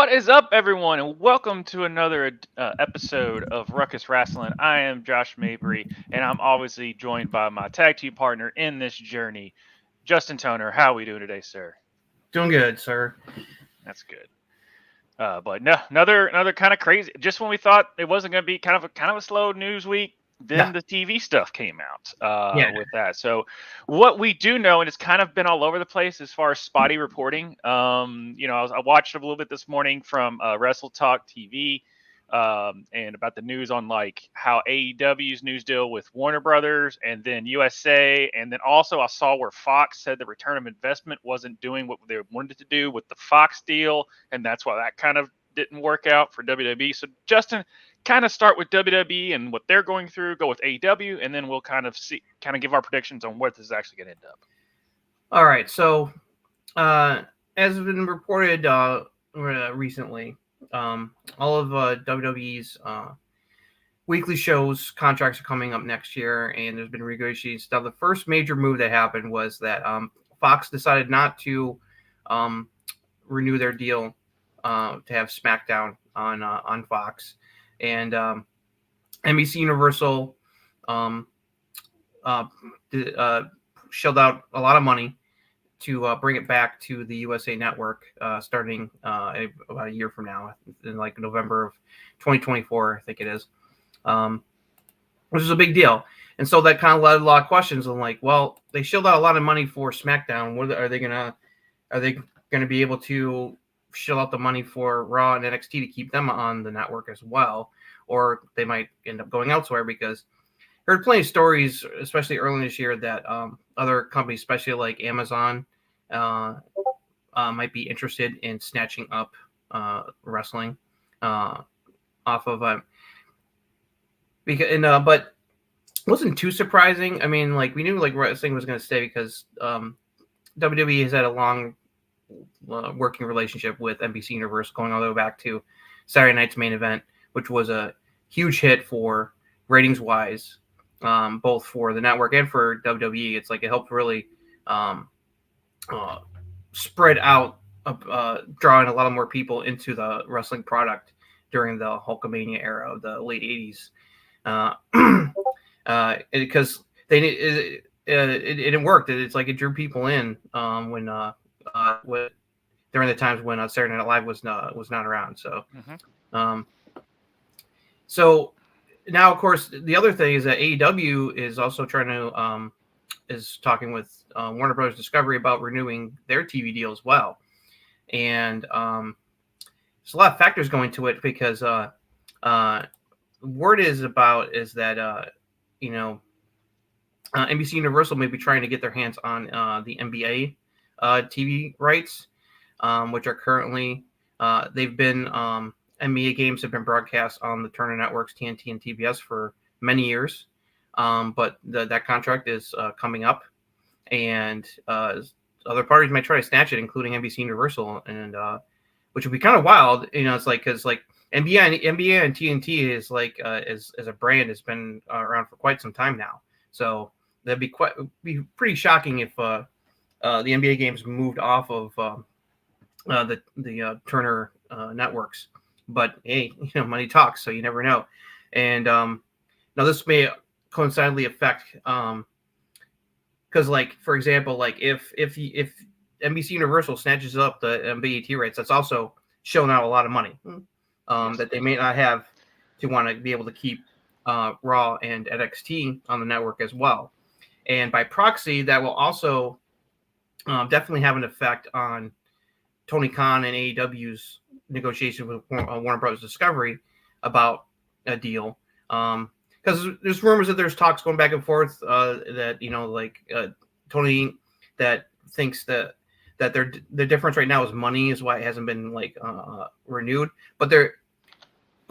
What is up, everyone, and welcome to another episode of Ruckus Wrastlin. I am Josh Mabry, and I'm obviously joined by my tag team partner in this journey, Justin Toner. How are we doing today, sir? Doing good, sir. That's good. But no, another kind of crazy. Just when we thought it wasn't going to be kind of a slow news week, then Yeah. the TV stuff came out Yeah. with that. So what we do know, and it's kind of been all over the place as far as spotty reporting. I watched a little bit this morning from Wrestle Talk TV. And about the news on like how AEW's news deal with Warner Brothers and then USA. And then also I saw where Fox said the return of investment wasn't doing what they wanted to do with the Fox deal. And that's why that kind of didn't work out for WWE. So Justin, kind of start with WWE and what they're going through, go with AEW, and then we'll kind of give our predictions on what this is actually going to end up. All right. So, as has been reported recently, all of WWE's weekly shows contracts are coming up next year, and there's been negotiations. Now, the first major move that happened was that Fox decided not to renew their deal to have SmackDown on Fox, and NBC Universal shelled out a lot of money to bring it back to the USA Network starting about a year from now, in like November of 2024, I think it is, which is a big deal. And so that kind of led a lot of questions on like, well, they shelled out a lot of money for SmackDown. Are they gonna be able to shell out the money for Raw and NXT to keep them on the network as well, or they might end up going elsewhere? Because I heard plenty of stories, especially early this year, that other companies, especially like Amazon, might be interested in snatching up wrestling off of but it wasn't too surprising. I mean, like we knew like wrestling was going to stay because WWE has had a long working relationship with NBC Universal going all the way back to Saturday Night's Main Event, which was a huge hit for ratings wise, both for the network and for WWE. It's like it helped really spread out, drawing a lot of more people into the wrestling product during the Hulkamania era of the late 80s. Because it worked. It's like it drew people in when during the times when Saturday Night Live was not around. So, so now of course the other thing is that AEW is also trying to is talking with Warner Brothers Discovery about renewing their TV deal as well, and there's a lot of factors going to it because word is that NBC Universal may be trying to get their hands on the NBA TV rights, which are currently they've been NBA games have been broadcast on the Turner Networks, TNT, and TBS for many years, but that contract is coming up, and other parties might try to snatch it, including NBC Universal, and which would be kind of wild. It's like because like NBA and TNT is like as a brand has been around for quite some time now, so that'd be pretty shocking if the NBA games moved off of the Turner networks. But hey, money talks, so you never know. And now this may coincidentally affect because like for example, like if NBC Universal snatches up the NBA rights, that's also showing out a lot of money that they may not have to want to be able to keep Raw and NXT on the network as well. And by proxy, that will also definitely have an effect on Tony Khan and AEW's negotiation with Warner Brothers Discovery about a deal. Because there's rumors that there's talks going back and forth that Tony that thinks that the difference right now is money is why it hasn't been like renewed. But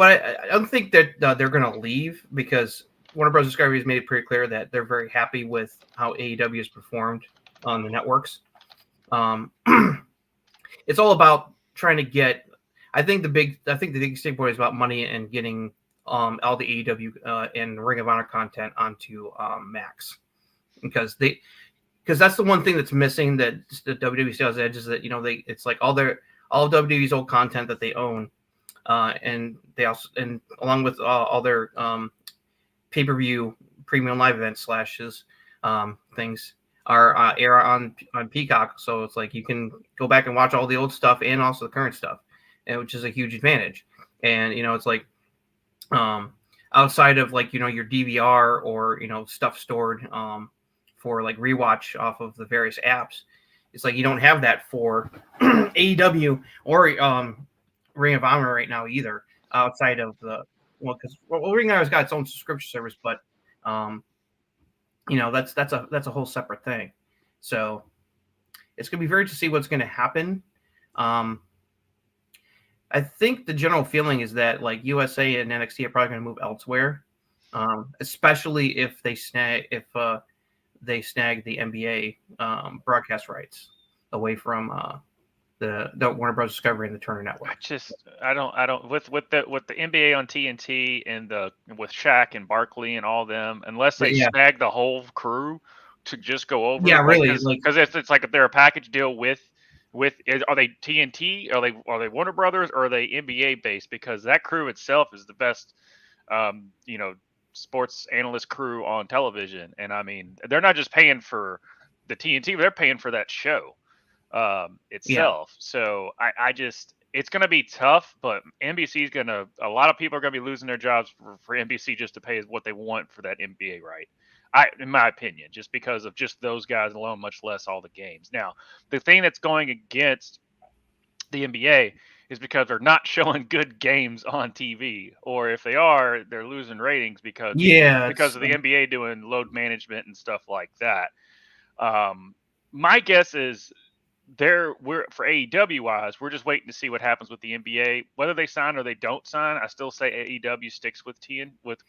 I don't think that they're going to leave because Warner Bros. Discovery has made it pretty clear that they're very happy with how AEW has performed on the networks. It's all about trying to get. I think the big stickboard is about money and getting all the AEW and Ring of Honor content onto Max, because that's the one thing that's missing that the WWE still has edge is that it's like all all of WWE's old content that they own, and they also, and along with all their pay-per-view premium live events slashes things are air on Peacock. So it's like you can go back and watch all the old stuff and also the current stuff, and which is a huge advantage. And it's like outside of like your DVR or stuff stored for like rewatch off of the various apps, it's like you don't have that for AEW or Ring of Honor right now either, outside of the because Ring of Honor's got its own subscription service, but that's a whole separate thing. So it's gonna be very to see what's gonna happen. I think the general feeling is that like USA and NXT are probably going to move elsewhere, especially if they snag the NBA broadcast rights away from the Warner Bros. Discovery and the Turner Network. I don't with the NBA on TNT and with Shaq and Barkley and all them, unless they snag the whole crew to just go over. Yeah, really, because it's like if they're a package deal with are they TNT? Are they Warner Brothers? Or are they NBA based? Because that crew itself is the best, sports analyst crew on television. And I mean, they're not just paying for the TNT, but they're paying for that show itself. Yeah. So I just, it's going to be tough, but NBC is a lot of people are going to be losing their jobs for NBC just to pay what they want for that NBA right. In my opinion, just because of just those guys alone, much less all the games. Now, the thing that's going against the NBA is because they're not showing good games on TV, or if they are, they're losing ratings because of the NBA doing load management and stuff like that. My guess is we're for AEW wise, we're just waiting to see what happens with the NBA, whether they sign or they don't sign. I still say AEW sticks with with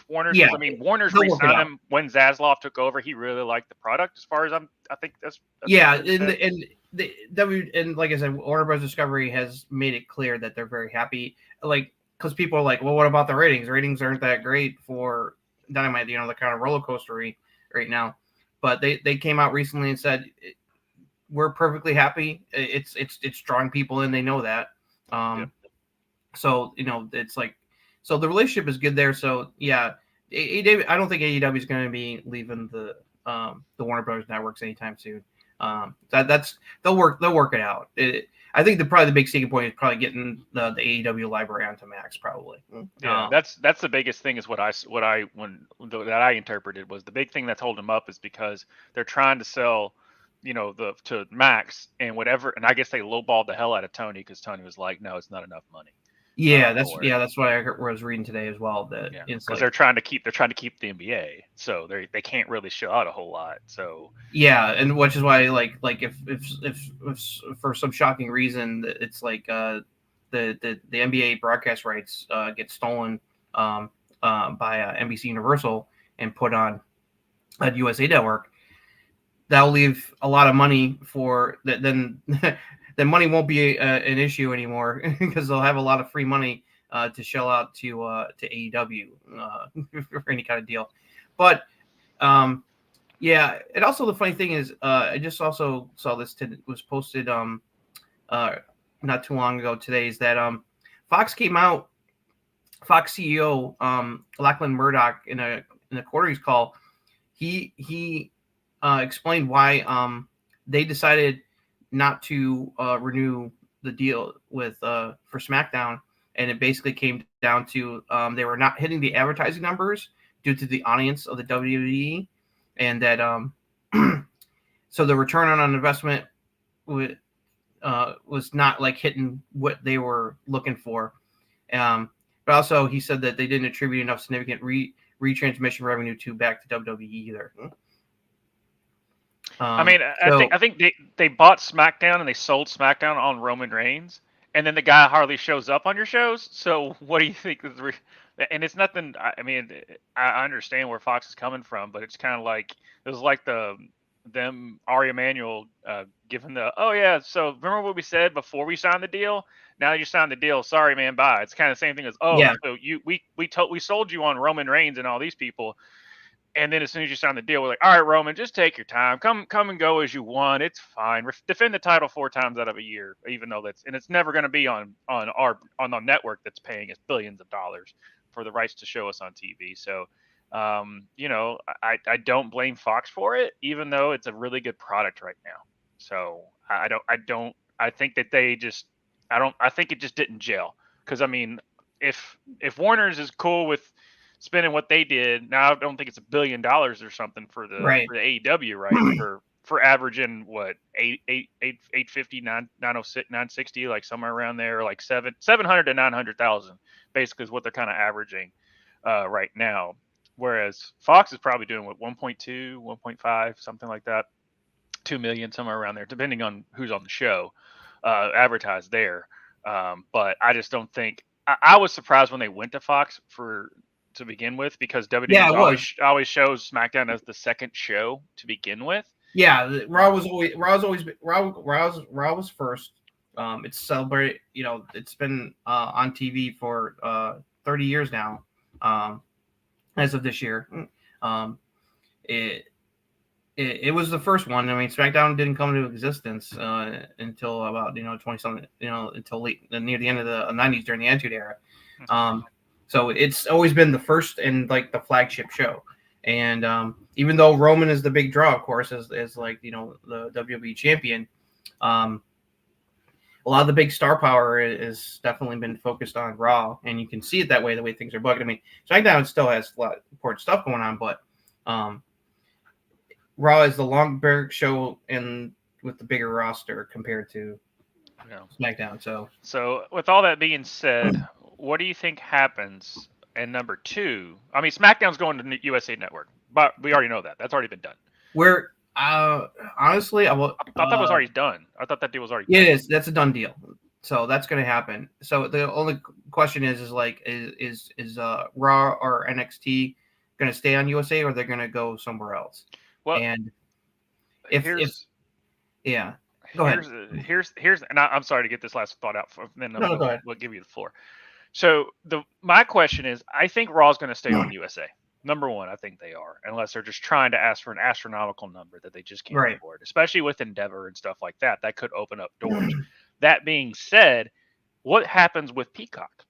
Warner. Yeah, I mean, Warner's re-signed him when Zaslav took over. He really liked the product, as far as I think that's and like I said, Warner Bros. Discovery has made it clear that they're very happy. Like, because people are like, well, what about the ratings? Ratings aren't that great for Dynamite. They're kind of roller coastery right now. But they came out recently and said, we're perfectly happy. It's drawing people in. They know that. So it's like, so the relationship is good there. So yeah, AEW, I don't think AEW is going to be leaving the Warner Brothers networks anytime soon. They'll work it out. I think probably the big sticking point is probably getting the AEW library onto Max. Probably. Yeah, that's the biggest thing. Is what I interpreted was the big thing that's holding them up is because they're trying to sell. To Max and whatever, and I guess they lowballed the hell out of Tony because Tony was like, "No, it's not enough money." Yeah, that's what I was reading today as well. That because they're trying to keep the NBA, so they can't really show out a whole lot. So yeah, and which is why like if for some shocking reason it's like the NBA broadcast rights get stolen by NBC Universal and put on a USA Network. That'll leave a lot of money for that. Then money won't be an issue anymore because they'll have a lot of free money to shell out to AEW for any kind of deal. But yeah, and also the funny thing is, I just also saw this was posted not too long ago today. Is that Fox came out, Fox CEO Lachlan Murdoch in a quarterly call, he explained why they decided not to renew the deal with for SmackDown, and it basically came down to they were not hitting the advertising numbers due to the audience of the WWE, and that so the return on investment was not like hitting what they were looking for. But also he said that they didn't attribute enough significant retransmission revenue back to WWE either. I mean, I think they bought SmackDown and they sold SmackDown on Roman Reigns, and then the guy hardly shows up on your shows. So what do you think is and it's nothing. I mean, I understand where Fox is coming from, but it's kind of like it was like them Ari Emanuel giving so remember what we said before we signed the deal? Now you signed the deal, sorry man, bye. It's kind of the same thing as so we sold you on Roman Reigns and all these people. And then as soon as you sign the deal, we're like, all right, Roman, just take your time. Come and go as you want. It's fine. Defend the title 4 times out of a year, even though it's never going to be on the network that's paying us billions of dollars for the rights to show us on TV. So, I don't blame Fox for it, even though it's a really good product right now. So I think that I think it just didn't gel. Because I mean, if Warner's is cool with spending what they did. Now I don't think it's $1 billion or something for the AEW, right? For averaging what 850, 906, 960, like somewhere around there, like 700 to 900,000 basically is what they're kind of averaging right now. Whereas Fox is probably doing what 1.2, 1.5, something like that, 2 million, somewhere around there, depending on who's on the show, advertised there. But I just don't think I was surprised when they went to Fox to begin with, because WWE always shows SmackDown as the second show to begin with. Yeah, Raw was first. It's celebrated. It's been on TV for 30 years now. As of this year, it was the first one. I mean, SmackDown didn't come into existence until about 20-something, until near the end of the 90s during the Attitude Era. So it's always been the first and like the flagship show. And even though Roman is the big draw, of course, as like the WWE champion, a lot of the big star power is definitely been focused on Raw, and you can see it that way, the way things are booked. I mean, SmackDown still has a lot of important stuff going on, but Raw is the longer show and with the bigger roster compared to SmackDown. So with all that being said, what do you think happens in number 2? I mean, SmackDown's going to the USA Network, but we already know that. That's already been done. Honestly, I thought that was already done. I thought that deal was already done. It is. That's a done deal. So that's going to happen. So the only question is Raw or NXT going to stay on USA, or they're going to go somewhere else? Well, and go ahead. Here's, and I'm sorry to get this last thought out, then we'll give you the floor. So my question is, I think Raw's going to stay on USA. Number one, I think they are, unless they're just trying to ask for an astronomical number that they just can't afford, especially with Endeavor and stuff like that. That could open up doors. That being said, what happens with Peacock?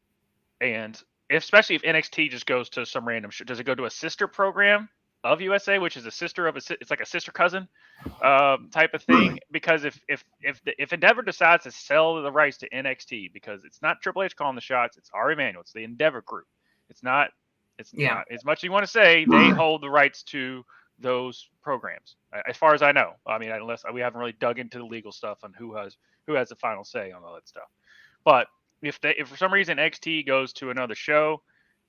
And especially if NXT just goes to some random show, does it go to a sister program of USA, which is a sister of it's like a sister cousin type of thing? Because if Endeavor decides to sell the rights to NXT, because it's not Triple H calling the shots, it's Ari Emanuel, it's the Endeavor group. It's not as much as you want to say they hold the rights to those programs, as far as I know. I mean, unless we haven't really dug into the legal stuff on who has the final say on all that stuff. But if for some reason NXT goes to another show,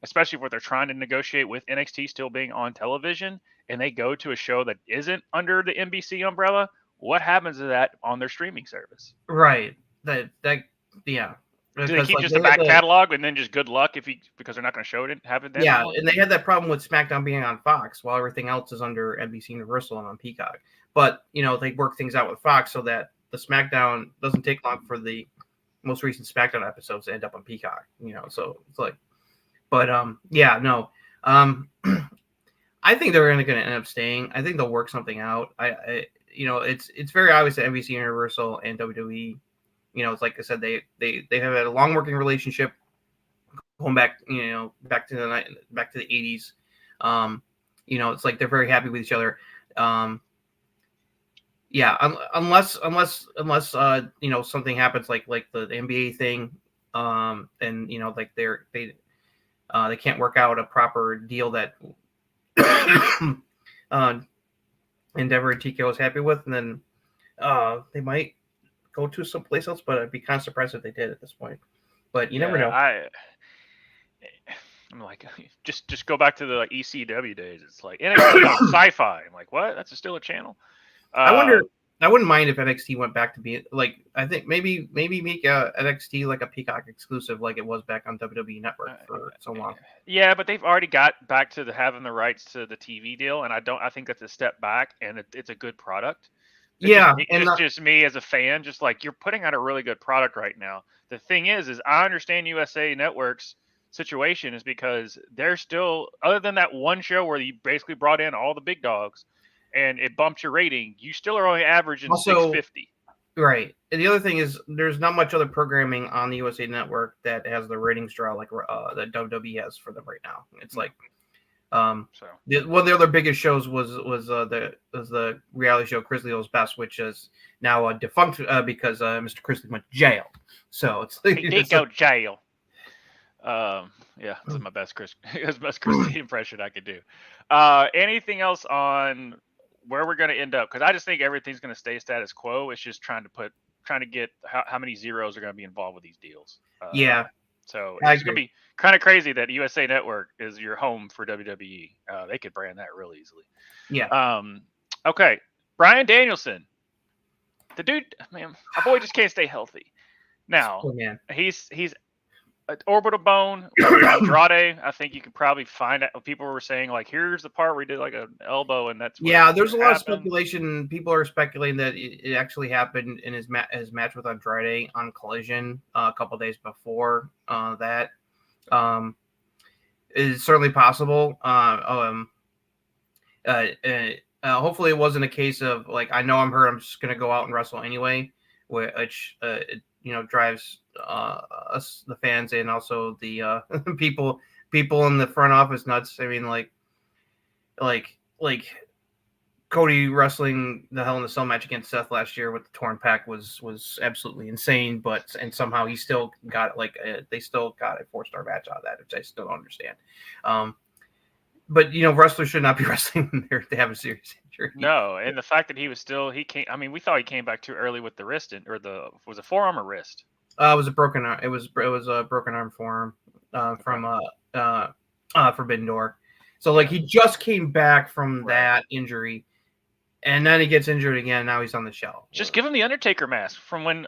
especially if what they're trying to negotiate with NXT still being on television, and they go to a show that isn't under the NBC umbrella, what happens to that on their streaming service? Right. Do they keep just the back catalog and then just good luck because they're not going to show it and have it then? Yeah, and they had that problem with SmackDown being on Fox while everything else is under NBC Universal and on Peacock. But they work things out with Fox so that the SmackDown doesn't take long for the most recent SmackDown episodes to end up on Peacock. So it's like, but I think they're going to end up staying. I think they'll work something out. It's very obvious that NBC Universal and WWE. It's like I said, they have had a long working relationship going back to the 80s. It's like they're very happy with each other. Unless something happens like the NBA thing, and like they can't work out a proper deal that Endeavor and TKO is happy with, and then they might go to someplace else, but I'd be kind of surprised if they did at this point. But you never know. I'm like, just go back to the ECW days. It's like NXT on Sci-Fi. I'm like, what? That's still a channel. I wouldn't mind if NXT went back to being like, I think maybe make NXT like a Peacock exclusive, like it was back on WWE Network for so long. Yeah, but they've already got back to having the rights to the TV deal, and I think that's a step back, and it's a good product. It's just me as a fan, just like, you're putting out a really good product right now. The thing is I understand USA Network's situation is because they're still, other than that one show where you basically brought in all the big dogs and it bumped your rating, you still are only averaging Also, 650. Right. And the other thing is there's not much other programming on the USA Network that has the ratings draw like that WWE has for them right now. It's like one of the other biggest shows was the reality show Grizzly Knows Best, which is now defunct because Mr. Grizzly went to jail. So it's he did go jail. Yeah, this is my best Grizzly impression I could do. Anything else on where we're going to end up? Because I just think everything's going to stay status quo. It's just trying to get how many zeros are going to be involved with these deals. Yeah. So it's going to be kind of crazy that USA Network is your home for WWE. They could brand that real easily. Yeah. Okay. Bryan Danielson. The dude, man, my boy just can't stay healthy. Now, he's an orbital bone. Andrade, I think you could probably find out. People were saying, like, here's the part where he did like an elbow, and that's there's a lot of speculation. People are speculating that it actually happened in his match with Andrade on Collision a couple days before that. Is certainly possible. Hopefully it wasn't a case of like, I know I'm hurt, I'm just gonna go out and wrestle anyway, which drives us, the fans, and also the people in the front office nuts. I mean, like Cody wrestling the Hell in a Cell match against Seth last year with the torn pec was absolutely insane, and somehow he still got they still got a 4-star match out of that, which I still don't understand. But wrestlers should not be wrestling when they have a serious injury. No, and the fact that he came. I mean, we thought he came back too early with the wrist, was it forearm or wrist? It was a broken arm. It was a broken arm forearm from Forbidden Door. So he just came back from that injury, and then he gets injured again. Now he's on the shelf. Just give him the Undertaker mask from when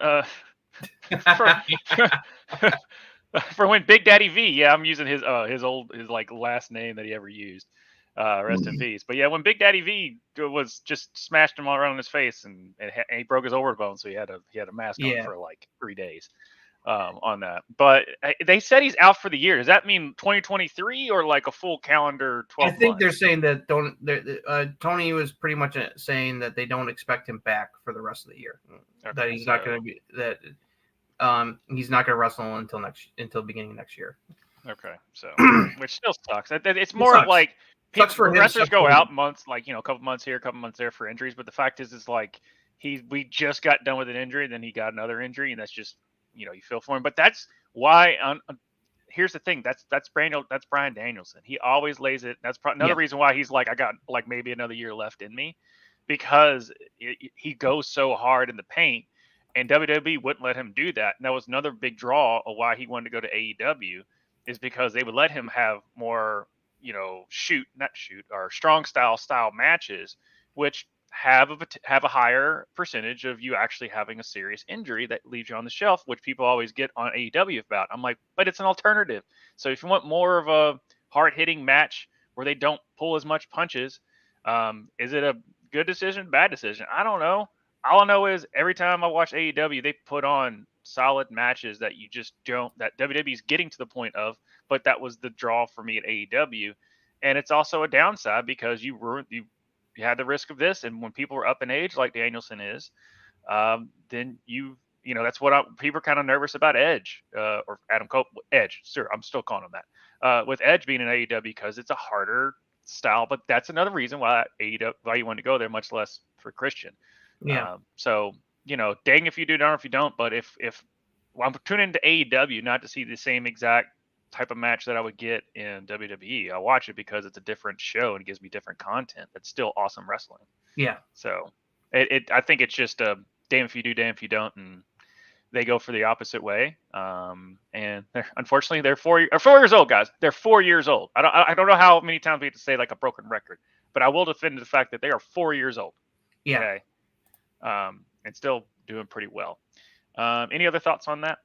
from when Big Daddy V. Yeah, I'm using his last name that he ever used. Rest in peace. But yeah, when Big Daddy V was just smashed him all around his face, and he broke his orbital bone, so he had a mask on for like 3 days on that. But they said he's out for the year. Does that mean 2023 or like a full calendar 12 months? I think they're saying that Tony was pretty much saying that they don't expect him back for the rest of the year. Okay, that he's not going to be he's not going to wrestle until beginning of next year. Okay, so which still sucks. It's more like wrestlers go out months, a couple months here, a couple months there for injuries. But the fact is like we just got done with an injury, then he got another injury, and that's just you feel for him. But that's why. Here's the thing. That's Bryan Danielson. He always lays it. That's another reason why he's like, I got like maybe another year left in me, because he goes so hard in the paint, and WWE wouldn't let him do that. And that was another big draw of why he wanted to go to AEW, is because they would let him have more, strong style matches, which have a higher percentage of you actually having a serious injury that leaves you on the shelf, which people always get on AEW about. I'm like, but it's an alternative. So if you want more of a hard-hitting match where they don't pull as much punches, is it a good decision, bad decision? I don't know. All I know is every time I watch AEW, they put on solid matches that you just don't, that WWE is getting to the point of, but that was the draw for me at AEW. And it's also a downside because you had the risk of this. And when people are up in age, like Danielson is, then that's what people are kind of nervous about Edge, or Adam Cole. Edge, sure, I'm still calling him that. With Edge being in AEW, because it's a harder style, but that's another reason why why you want to go there, much less for Christian. Yeah. So dang if you do, darn if you don't. But if I'm tuning into AEW not to see the same exact type of match that I would get in WWE, I watch it because it's a different show and it gives me different content. That's still awesome wrestling. Yeah. So I think it's just a damn if you do, damn if you don't, and they go for the opposite way. And unfortunately they're 4 years old, guys. They're 4 years old. I don't know how many times we have to say like a broken record, but I will defend the fact that they are 4 years old. Yeah. Okay. And still doing pretty well. Any other thoughts on that?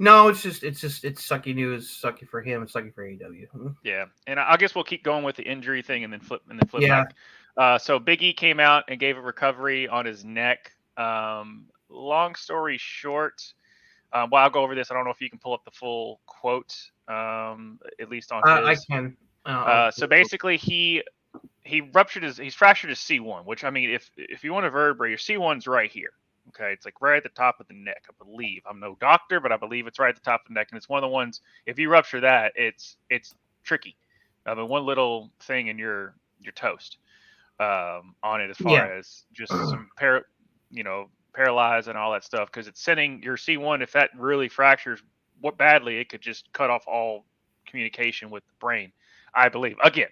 No, it's sucky news, sucky for him, it's sucky for AEW. Yeah, and I guess we'll keep going with the injury thing and then flip back. So Big E came out and gave a recovery on his neck. Long story short, while I'll go over this, I don't know if you can pull up the full quote at least on I his. can. So basically, he he's fractured his C1, which I mean, if you want a vertebrae, your C1's right here. Okay, it's like right at the top of the neck, I believe. I'm no doctor, but I believe it's right at the top of the neck, and it's one of the ones. If you rupture that, it's tricky. I mean, one little thing and you're toast on it as far as just some paralyzed and all that stuff, because it's sending your C1. If that really fractures what badly, it could just cut off all communication with the brain. I believe. Again,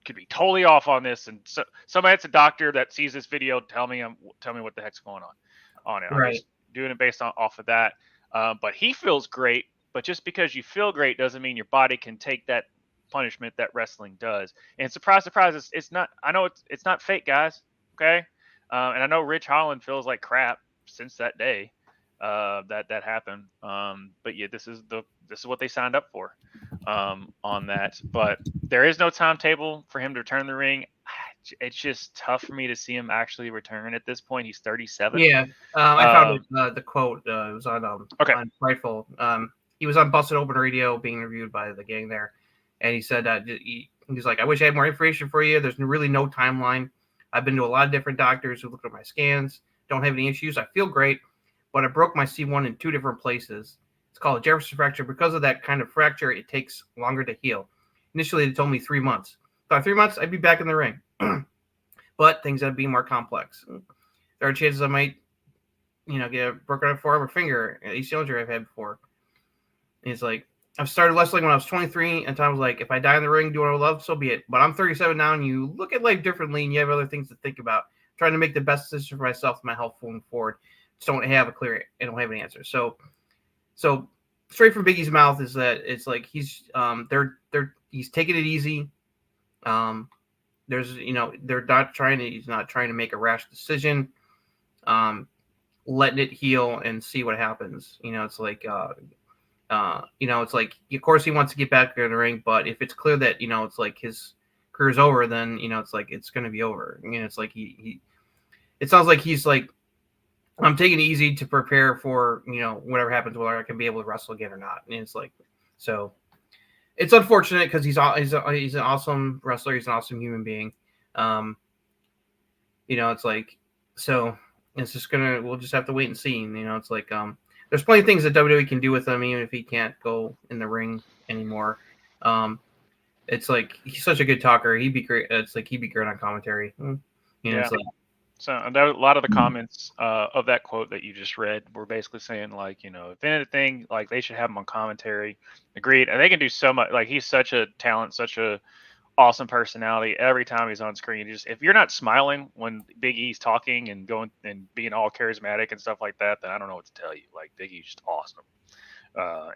could be totally off on this, and so somebody that's a doctor that sees this video, tell me what the heck's going on it. I'm just doing it based off of that. But he feels great, but just because you feel great doesn't mean your body can take that punishment that wrestling does. And surprise, surprise, it's not. I know it's not fake, guys. Okay, and I know Rich Holland feels like crap since that day that happened. But yeah, this is what they signed up for on that. But there is no timetable for him to return to the ring. It's just tough for me to see him actually return at this point. He's 37. Yeah, I found the quote. It was on on Frightful. He was on Busted Open Radio being interviewed by the gang there, and he said that he's like, I wish I had more information for you. There's really no timeline. I've been to a lot of different doctors who looked at my scans. Don't have any issues. I feel great, but I broke my C1 in 2 different places. It's called a Jefferson fracture. Because of that kind of fracture, it takes longer to heal. Initially, they told me 3 months. By 3 months, I'd be back in the ring. But things would be more complex. There are chances I might, get a broken forearm or finger, an ACL injury I've had before. And he's like, I've started wrestling when I was 23, and Tom was like, if I die in the ring doing what I love, so be it. But I'm 37 now, and you look at life differently, and you have other things to think about. I'm trying to make the best decision for myself and my health moving forward. Just don't have an answer. So straight from Biggie's mouth is that it's like he's taking it easy. He's not trying to make a rash decision. Letting it heal and see what happens. It's like of course he wants to get back in the ring, but if it's clear that it's like his career's over, then it's like it's going to be over. It's like it sounds like he's like, I'm taking it easy to prepare for whatever happens, whether I can be able to wrestle again or not. And it's like, so it's unfortunate because he's an awesome wrestler. He's an awesome human being. It's like, so it's just we'll just have to wait and see. It's like, there's plenty of things that WWE can do with him, even if he can't go in the ring anymore. It's like, he's such a good talker. He'd be great. It's like, he'd be great on commentary. It's like, so a lot of the comments of that quote that you just read were basically saying, like, if anything, like, they should have him on commentary. Agreed. And they can do so much. Like, he's such a talent, such a awesome personality. Every time he's on screen, if you're not smiling when Big E's talking and going and being all charismatic and stuff like that, then I don't know what to tell you. Like, Big E's just awesome.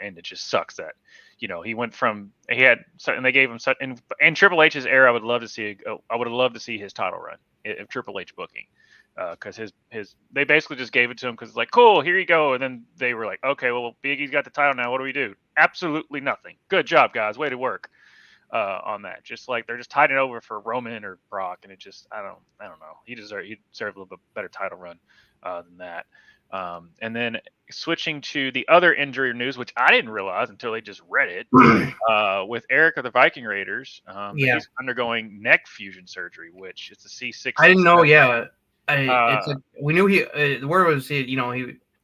And it just sucks that, he went from, and they gave him such, in Triple H's era, I would have loved to see his title run if Triple H booking, because they basically just gave it to him because it's like, cool, here you go. And then they were like, okay, well, Big E's got the title now. What do we do? Absolutely nothing. Good job, guys. Way to work on that. Just like they're just tied it over for Roman or Brock, and it just, I don't know. He deserved a little bit better title run than that. And then switching to the other injury news, which I didn't realize until they just read it, with Erik of the Viking Raiders. He's undergoing neck fusion surgery, which is a C6. I didn't know. Yeah, it's like, we knew where was he?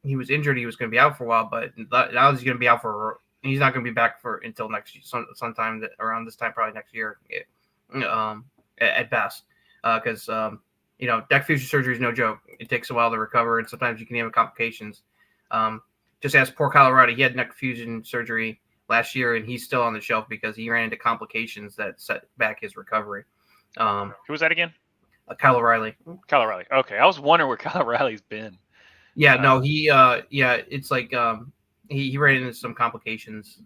He was injured. He was going to be out for a while, but now he's going to be out for. He's not going to be back until next year, sometime around this time, probably next year, at best, because. Neck fusion surgery is no joke. It takes a while to recover, and sometimes you can have complications. Just ask poor Colorado. He had neck fusion surgery last year, and he's still on the shelf because he ran into complications that set back his recovery. Who was that again? Kyle O'Reilly. Kyle O'Reilly. Okay, I was wondering where Kyle O'Reilly's been. Yeah, no, he. It's like he ran into some complications,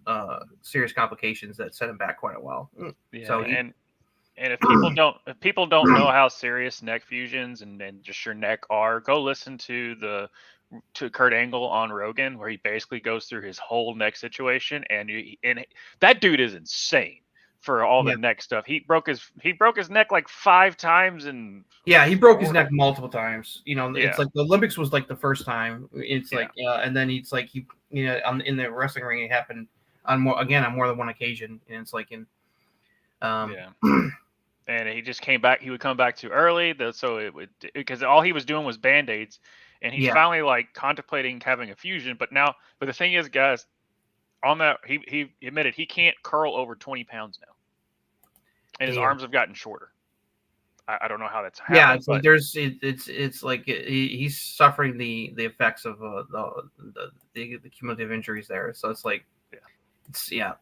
serious complications that set him back quite a while. Yeah, so and if people don't know how serious neck fusions and just your neck are, go listen to Kurt Angle on Rogan, where he basically goes through his whole neck situation, and that dude is insane for all the neck stuff. He broke his neck like 5 times, and he broke his neck multiple times. It's like the Olympics was like the first time. It's like and then it's like in the wrestling ring it happened on more than one occasion, and it's like Yeah. And he just came back. He would come back too early, so it would, because all he was doing was band-aids, and he's Yeah. finally like contemplating having a fusion. But the thing is, guys, on that he admitted he can't curl over 20 pounds now, and his arms have gotten shorter. I don't know how that's happened. Yeah, it's like it's like he's suffering the effects of the cumulative injuries there. So it's like, just so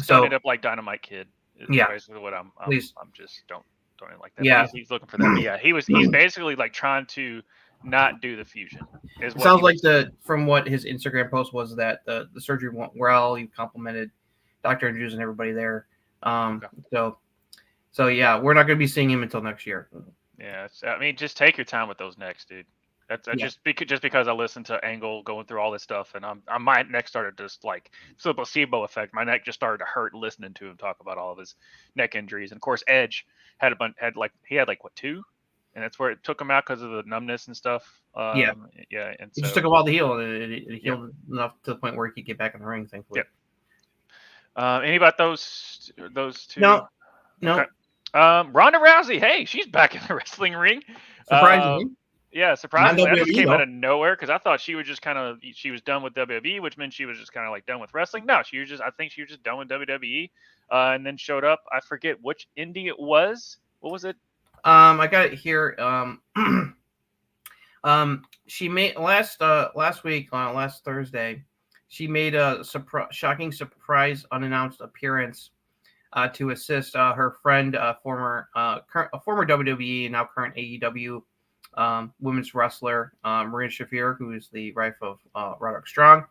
don't end up like Dynamite Kid. Is basically what I'm just don't end like that. Yeah, he's looking for that. But yeah, he's basically like trying to not do the fusion. It sounds like from what his Instagram post was, that the surgery went well. He complimented Dr. Andrews and everybody there. So yeah, we're not going to be seeing him until next year. Yeah, I mean, just take your time with those necks, dude. That's just because I listened to Angle going through all this stuff, and my neck started just like, it's a placebo effect. My neck just started to hurt listening to him talk about all of his neck injuries. And of course, Edge had what, 2, and that's where it took him out because of the numbness and stuff. And it just took a while to heal, and it healed enough to the point where he could get back in the ring. Thankfully. Any about those two? No. Okay. Ronda Rousey, hey, she's back in the wrestling ring. Surprisingly. Surprisingly, that just came out of nowhere, because I thought she was just she was done with WWE, which meant she was just kind of like done with wrestling. No, I think she was just done with WWE, and then showed up. I forget which indie it was. What was it? I got it here. She made last Thursday. She made a shocking surprise unannounced appearance to assist her friend, former WWE and now current AEW women's wrestler, Marina Shafir, who is the wife of Roderick Strong.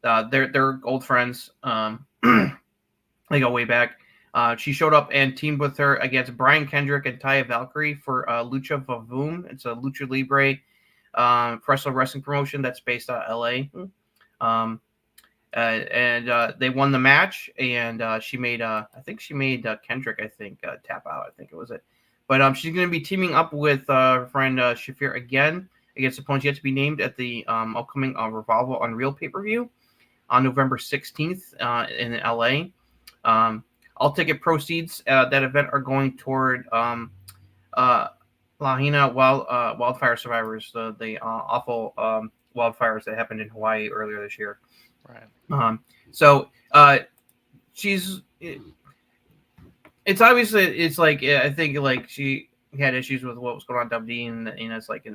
They're old friends. They go way back. She showed up and teamed with her against Brian Kendrick and Taya Valkyrie for Lucha Vavoom. It's a Lucha Libre professional wrestling promotion that's based out of LA. And they won the match, and she made Kendrick, tap out. I think it was it. But she's going to be teaming up with her friend Shafir again against opponents yet to be named at the upcoming Revolver Unreal pay-per-view on November 16th in LA. All ticket proceeds that event are going toward Lahaina wildfire survivors, the awful wildfires that happened in Hawaii earlier this year. Right. So she's. It's obviously, it's like, I think like she had issues with what was going on in WWE, and it's like,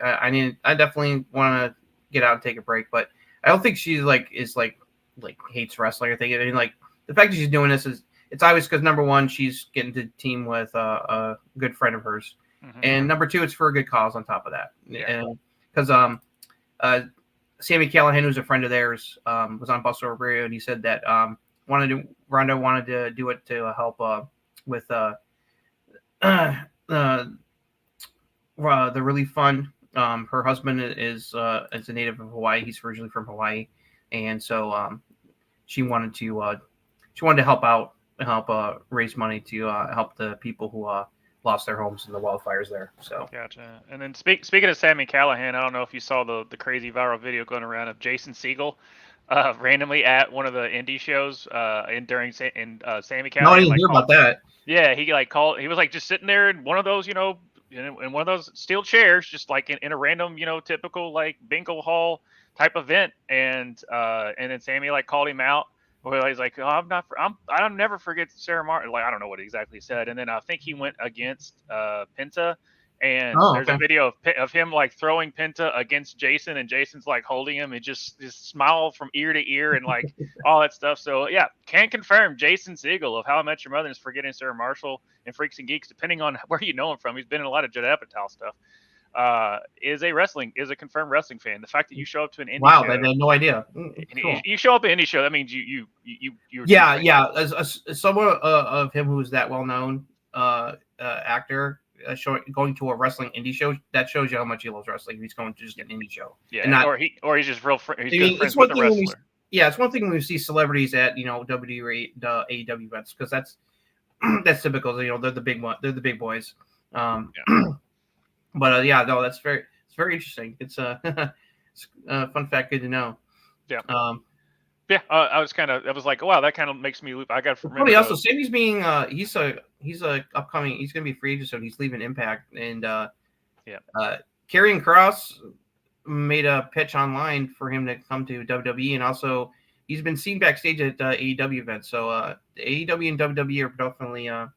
I definitely want to get out and take a break, but I don't think she's like hates wrestling or anything. I mean, like, the fact that she's doing this it's obvious because, number one, she's getting to team with a good friend of hers, and number two, it's for a good cause on top of that. And because Sami Callihan, who's a friend of theirs, was on Bustle Radio, and he said that Ronda wanted to do it to help with the relief fund. Her husband is a native of Hawaii. He's originally from Hawaii, and so she wanted to help raise money to help the people who lost their homes in the wildfires there. So gotcha. And then speaking of Sami Callihan, I don't know if you saw the crazy viral video going around of Jason Segel randomly at one of the indie shows during Sami Callihan. No, I didn't hear about that. Yeah, he he was like just sitting there in one of those, in one of those steel chairs, just like in a random, typical like bingo hall type event, and then Sami like called him out. Well, he's like, oh, I'll never forget Sarah Martin. Like, I don't know what exactly he said. And then I think he went against Penta, and there's a video of him like throwing Penta against Jason, and Jason's like holding him and just smile from ear to ear and like all that stuff. So yeah, can confirm Jason Segel of How I Met Your Mother and Forgetting Sarah Marshall and Freaks and Geeks, depending on where you know him from. He's been in a lot of Judd Apatow stuff. Is a confirmed wrestling fan. The fact that you show up to an indie show, I had no idea. Cool. You show up at an indie show, that means you as someone of him who's that well known actor going to a wrestling indie show, that shows you how much he loves wrestling. He's going to just get an indie show, or he's just real he's good friends with the wrestler. It's one thing when we see celebrities at WWE, the AEW events, because that's typical. They're the big one. They're the big boys. But that's it's very interesting. It's a fun fact, good to know. Yeah. Yeah, I was like, wow, that kind of makes me loop. I got to remember. Funny also, Sammy's being he's upcoming. He's going to be free agent, so he's leaving Impact, and Karrion Kross made a pitch online for him to come to WWE, and also he's been seen backstage at AEW events. So AEW and WWE are definitely are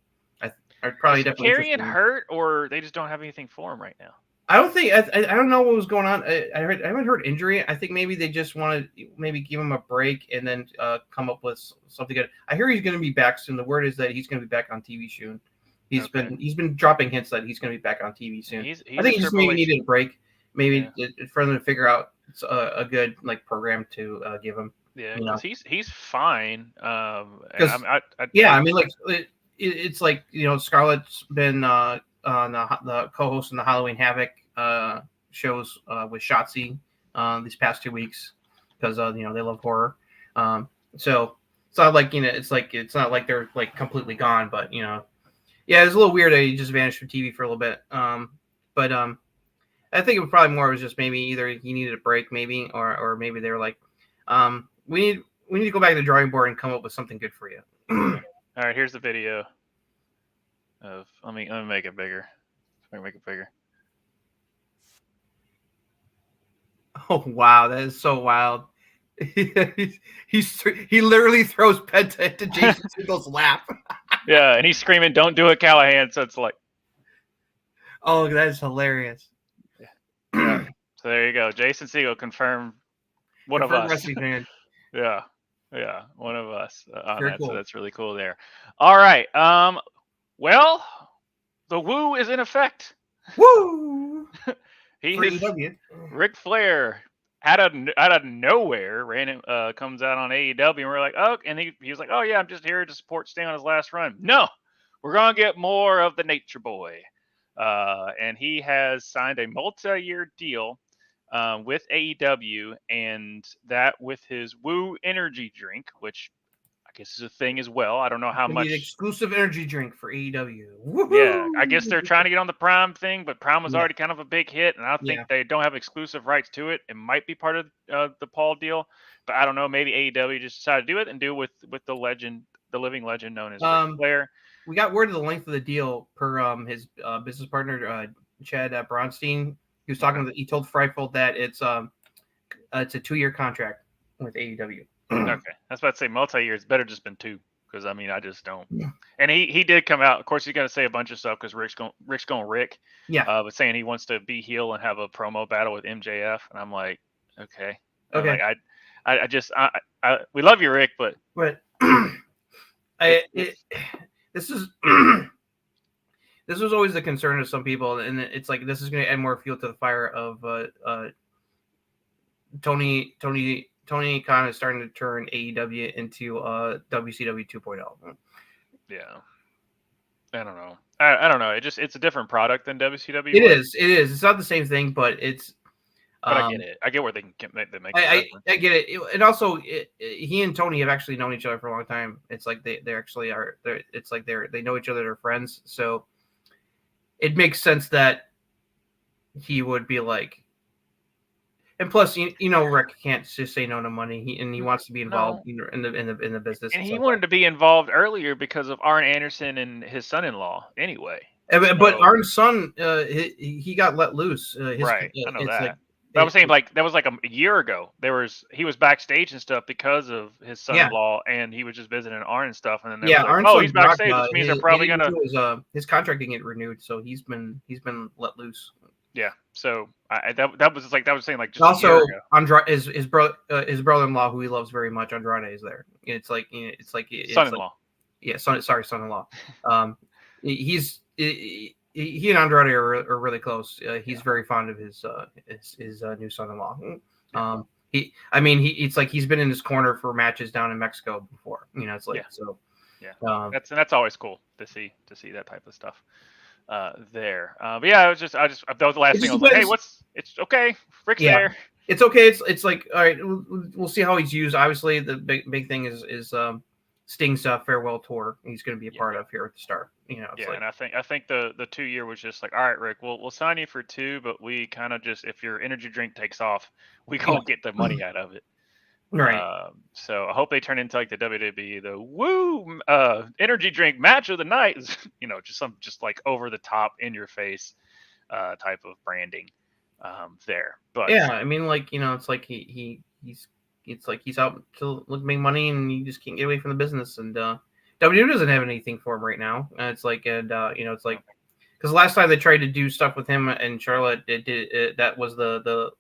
probably Is definitely Karrion hurt, or they just don't have anything for him right now? I don't think I don't know what was going on. I haven't heard injury. I think maybe they just want to maybe give him a break and then come up with something good. I hear he's going to be back soon. The word is that he's going to be back on TV soon. He's been dropping hints that he's going to be back on TV soon. He's I think he just maybe needed a break, maybe for them to figure out a good program to give him. Yeah, because he's fine. I mean, like it's like Scarlett's been the co-host in the Halloween Havoc shows with Shotzi these past 2 weeks because they love horror. So it's not like it's not like they're completely gone, but it's a little weird that he just vanished from TV for a little bit. But I think it was probably more just maybe either he needed a break, maybe, or maybe they were like, we need to go back to the drawing board and come up with something good for you. All right, here's the video of let me make it bigger. Let me make it bigger. Oh wow, that is so wild. He literally throws Penta into Jason Single's lap. Yeah, and he's screaming, "Don't do it, Callahan!" So it's like, oh, that is hilarious. Yeah. So there you go. Jason Segel confirmed one of us. Yeah, one of us on Very that. cool. So that's really cool there. All right. Well, the woo is in effect. Woo! Ric Flair out of nowhere comes out on AEW, and we're like, oh, and he was like, oh yeah, I'm just here to support Sting on his last run. No, we're gonna get more of the Nature Boy, and he has signed a multi-year deal with AEW, and that with his Woo energy drink, which I guess is a thing as well. I don't know how much. An exclusive energy drink for AEW. Woo-hoo! Yeah, I guess they're trying to get on the Prime thing, but Prime was already kind of a big hit, and I think they don't have exclusive rights to it. It might be part of the Paul deal, but I don't know. Maybe AEW just decided to do it and do it with the legend, the living legend known as Ric Flair. We got word of the length of the deal per his business partner Chad Bronstein. He was talking. He told Frightful that it's a 2-year contract with AEW. Okay, that's about to say multi-year. It's better just been 2, because I mean I just don't. Yeah. And he did come out. Of course, he's gonna say a bunch of stuff because Rick's going Rick. Yeah. But saying he wants to be heel and have a promo battle with MJF, and I'm like, okay. Okay. I just we love you, Rick, but this is. This was always the concern of some people, and it's like this is going to add more fuel to the fire of Tony Khan is starting to turn AEW into WCW 2.0. Yeah, I don't know. I don't know. It's a different product than WCW. It is. It's not the same thing, but it's. But I get it. I get where they make. I get it. And also, he and Tony have actually known each other for a long time. It's like they actually are. It's like they know each other. They're friends. So it makes sense that he would be like. And plus, Rick can't just say no to money. He wants to be involved in the business. And he wanted to be involved earlier because of Arn Anderson and his son-in-law. Anyway, but Arn's son, he got let loose. Right, I know that. But I was saying, like, that was like a year ago. He was backstage and stuff because of his son-in-law, and he was just visiting Arn and stuff. And then he's backstage, which means they're probably gonna. His contract didn't get renewed, so he's been let loose. Yeah, so that was like that was saying like just also Andrade his brother-in-law who he loves very much. Andrade is there. It's like son-in-law. Son-in-law. He and Andrade are really close. He's very fond of his new son-in-law. It's like he's been in his corner for matches down in Mexico before. It's like so. Yeah, that's always cool to see that type of stuff. There. But yeah, that was the last thing. I was like, hey, it's okay. Rick's there. It's okay. It's like, all right, we'll see how he's used. Obviously, the big thing is Sting's farewell tour. He's going to be a part of here at the start. And I think the 2-year was just like, all right, Rick, we'll sign you for 2, but we kind of just, if your energy drink takes off, we gonna get the money out of it. Right. So I hope they turn into like the WWE, the woo energy drink match of the night. Just like over the top, in your face type of branding there. But Yeah, I mean, like, it's like he's out to make money, and you just can't get away from the business. And WWE doesn't have anything for him right now. It's like, it's like, because last time they tried to do stuff with him and Charlotte, that was the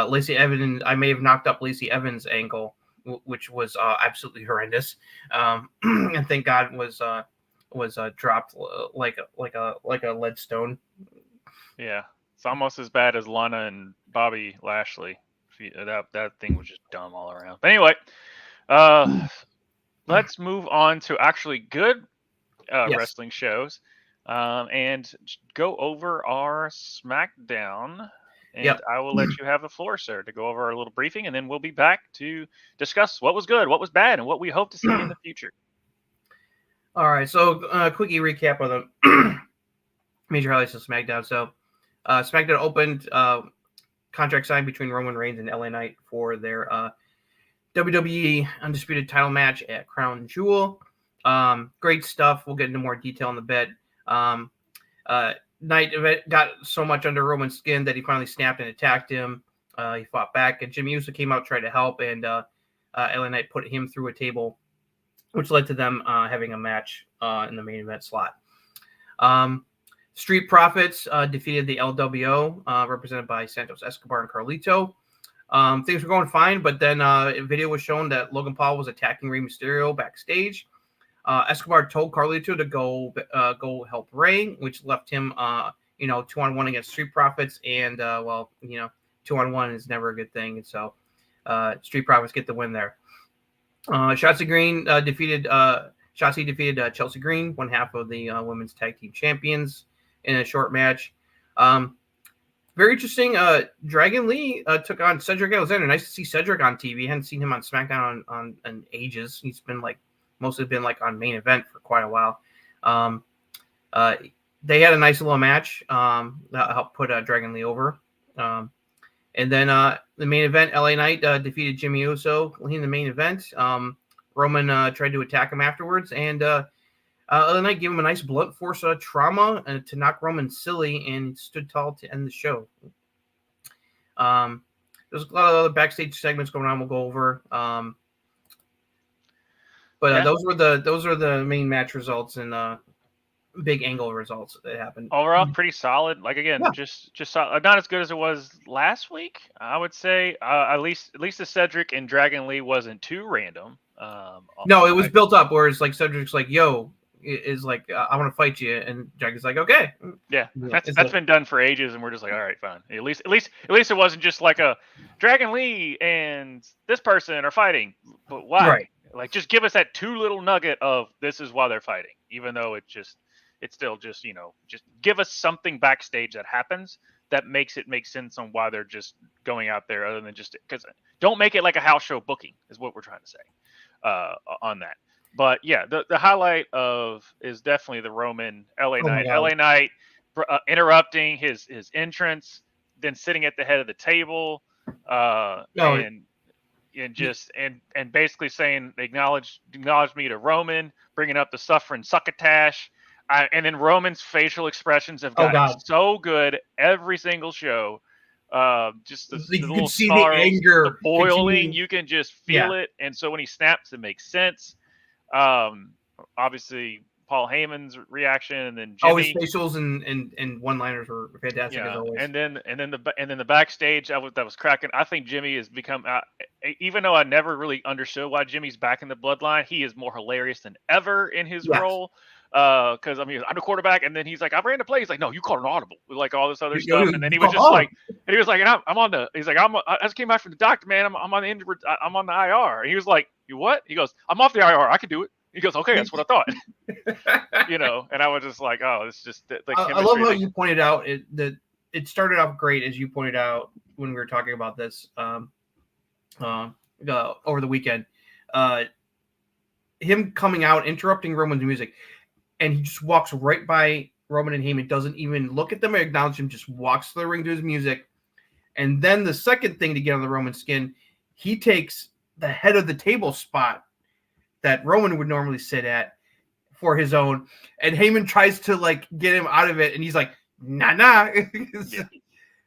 Lacey Evans. I may have knocked up Lacey Evans' ankle, which was absolutely horrendous. And thank God was dropped like a lead stone. yeah, it's almost as bad as Lana and Bobby Lashley. That thing was just dumb all around. But anyway, let's move on to actually good Yes. wrestling shows, and go over our SmackDown. And Yep. I will let you have the floor, sir, to go over our little briefing, and then we'll be back to discuss what was good, what was bad, and what we hope to see in the future. All right, so quickie recap of the major highlights of SmackDown. So SmackDown opened contract signed between Roman Reigns and LA Knight for their WWE Undisputed title match at Crown Jewel. Great stuff. We'll get into more detail in the bit. Knight got so much under Roman's skin that he finally snapped and attacked him. He fought back, and Jimmy Uso came out, tried to help, and LA Knight put him through a table, which led to them having a match in the main event slot. Street Profits defeated the LWO, represented by Santos Escobar and Carlito. Things were going fine, but then a video was shown that Logan Paul was attacking Rey Mysterio backstage. Escobar told Carlito to go help Rey, which left him 2-on-1 against Street Profits, and 2-on-1 is never a good thing, and so Street Profits get the win there. Shotzi defeated Chelsea Green, one half of the women's tag team champions, in a short match. Very interesting. Dragon Lee took on Cedric Alexander. Nice to see Cedric on TV. Hadn't seen him on SmackDown on ages. He's been mostly been on main event for quite a while. They had a nice little match that helped put Dragon Lee over. And then the main event, LA Knight defeated Jimmy Uso in the main event. Roman tried to attack him afterwards, and LA Knight gave him a nice blunt force trauma to knock Roman silly, and stood tall to end the show. There's a lot of other backstage segments going on. We'll go over. Those are the main match results and big angle results that happened. Overall, pretty solid. Just not as good as it was last week, I would say. At least the Cedric and Dragon Lee wasn't too random. No, it was built up. Whereas Cedric's yo, is I want to fight you, and Dragon's okay. Yeah, that's been done for ages, and we're just all right, fine. At least it wasn't just a Dragon Lee and this person are fighting, but why? Right. Just give us that too little nugget of this is why they're fighting, even though it's still just just give us something backstage that happens that makes it make sense on why they're just going out there, other than just because don't make it like a house show booking is what we're trying to say on that. But yeah, the highlight is definitely the Roman LA Knight. LA Knight interrupting his entrance, then sitting at the head of the table, and basically saying acknowledge me to Roman, bringing up the suffering succotash. And then Roman's facial expressions have gotten so good every single show. Just the little snarls, the anger, the boiling, you can just feel it. And so when he snaps, it makes sense. Obviously Paul Heyman's reaction, and then Jimmy. His facials and one-liners were fantastic as always. And then the backstage that was cracking. I think Jimmy has become, even though I never really understood why Jimmy's back in the bloodline, he is more hilarious than ever in his role. Because I'm the quarterback, and then he's I ran the play. He's no, you called an audible with all this other stuff, and then he was just and he was and I'm on the. He's I just came back from the doctor, man. I'm on the I'm on the IR, and he was you what? He goes, I'm off the IR. I can do it. He goes, okay, that's what I thought. And I was just oh, it's just the I love how you pointed out that it started off great, as you pointed out when we were talking about this over the weekend. Him coming out, interrupting Roman's music, and he just walks right by Roman and Heyman, doesn't even look at them or acknowledge him, just walks to the ring to his music. And then the second thing to get on the Roman skin, he takes the head of the table spot that Roman would normally sit at for his own, and Heyman tries to like get him out of it, and he's like, nah. Yeah.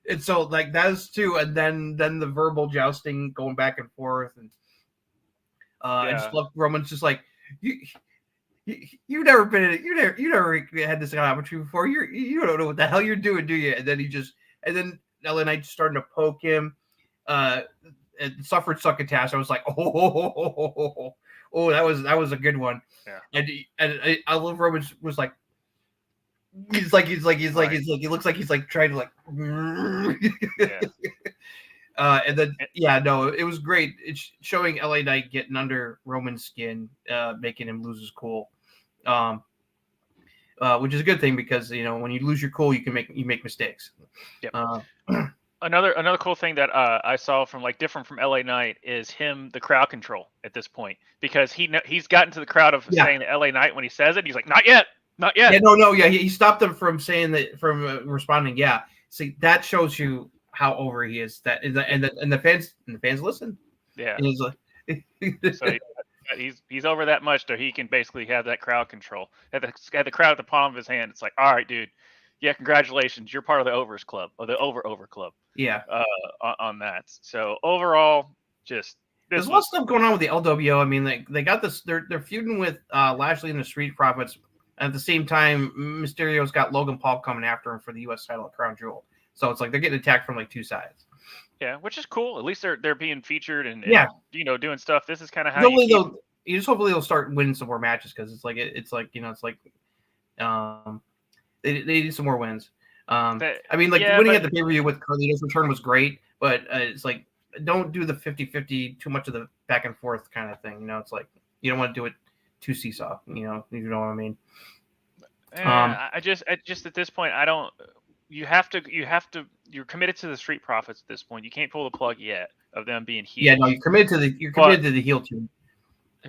And so like that's too, and then the verbal jousting going back and forth, and I just love Roman's just like you've never been in it, you never had this kind of opportunity before. You don't know what the hell you're doing, do you? And then LA Knight starting to poke him, and suffered succotash. I was like, oh, that was a good one. Yeah. And I love Roman was like. He looks like he's like trying to like, Yeah. And then it was great. It's showing LA Knight getting under Roman's skin, making him lose his cool, which is a good thing because when you lose your cool, you make mistakes. Yep. Another cool thing that I saw from different from LA Knight is the crowd control at this point, because he's gotten to the crowd of saying the LA Knight when he says it, he's like, not yet. Yeah, he stopped them from saying that, from responding. Yeah, see, that shows you how over he is. And the fans listen. Yeah, and he's like, so he's over that much that he can basically have that crowd control. Had the crowd at the palm of his hand. It's like, all right, dude, yeah, congratulations, you're part of the overs club, or the over club. Yeah, on that. So overall, just there's a lot of stuff going on with the LWO. I mean, they got this. They're feuding with Lashley and the Street Profits. At the same time, Mysterio's got Logan Paul coming after him for the U.S. title at Crown Jewel. So it's like they're getting attacked from two sides. Yeah, which is cool. At least they're being featured and doing stuff. This is kind of how hopefully they'll start winning some more matches, because they need some more wins. Winning at the pay-per-view with Carlito's return was great, but it's like, don't do the 50-50 too much of the back and forth kind of thing. It's like you don't want to do it too seesaw. You know what I mean? I just at this point, I don't. You have to. You're committed to the Street Profits at this point. You can't pull the plug yet of them being heels. Yeah, no, you're committed to the heel team.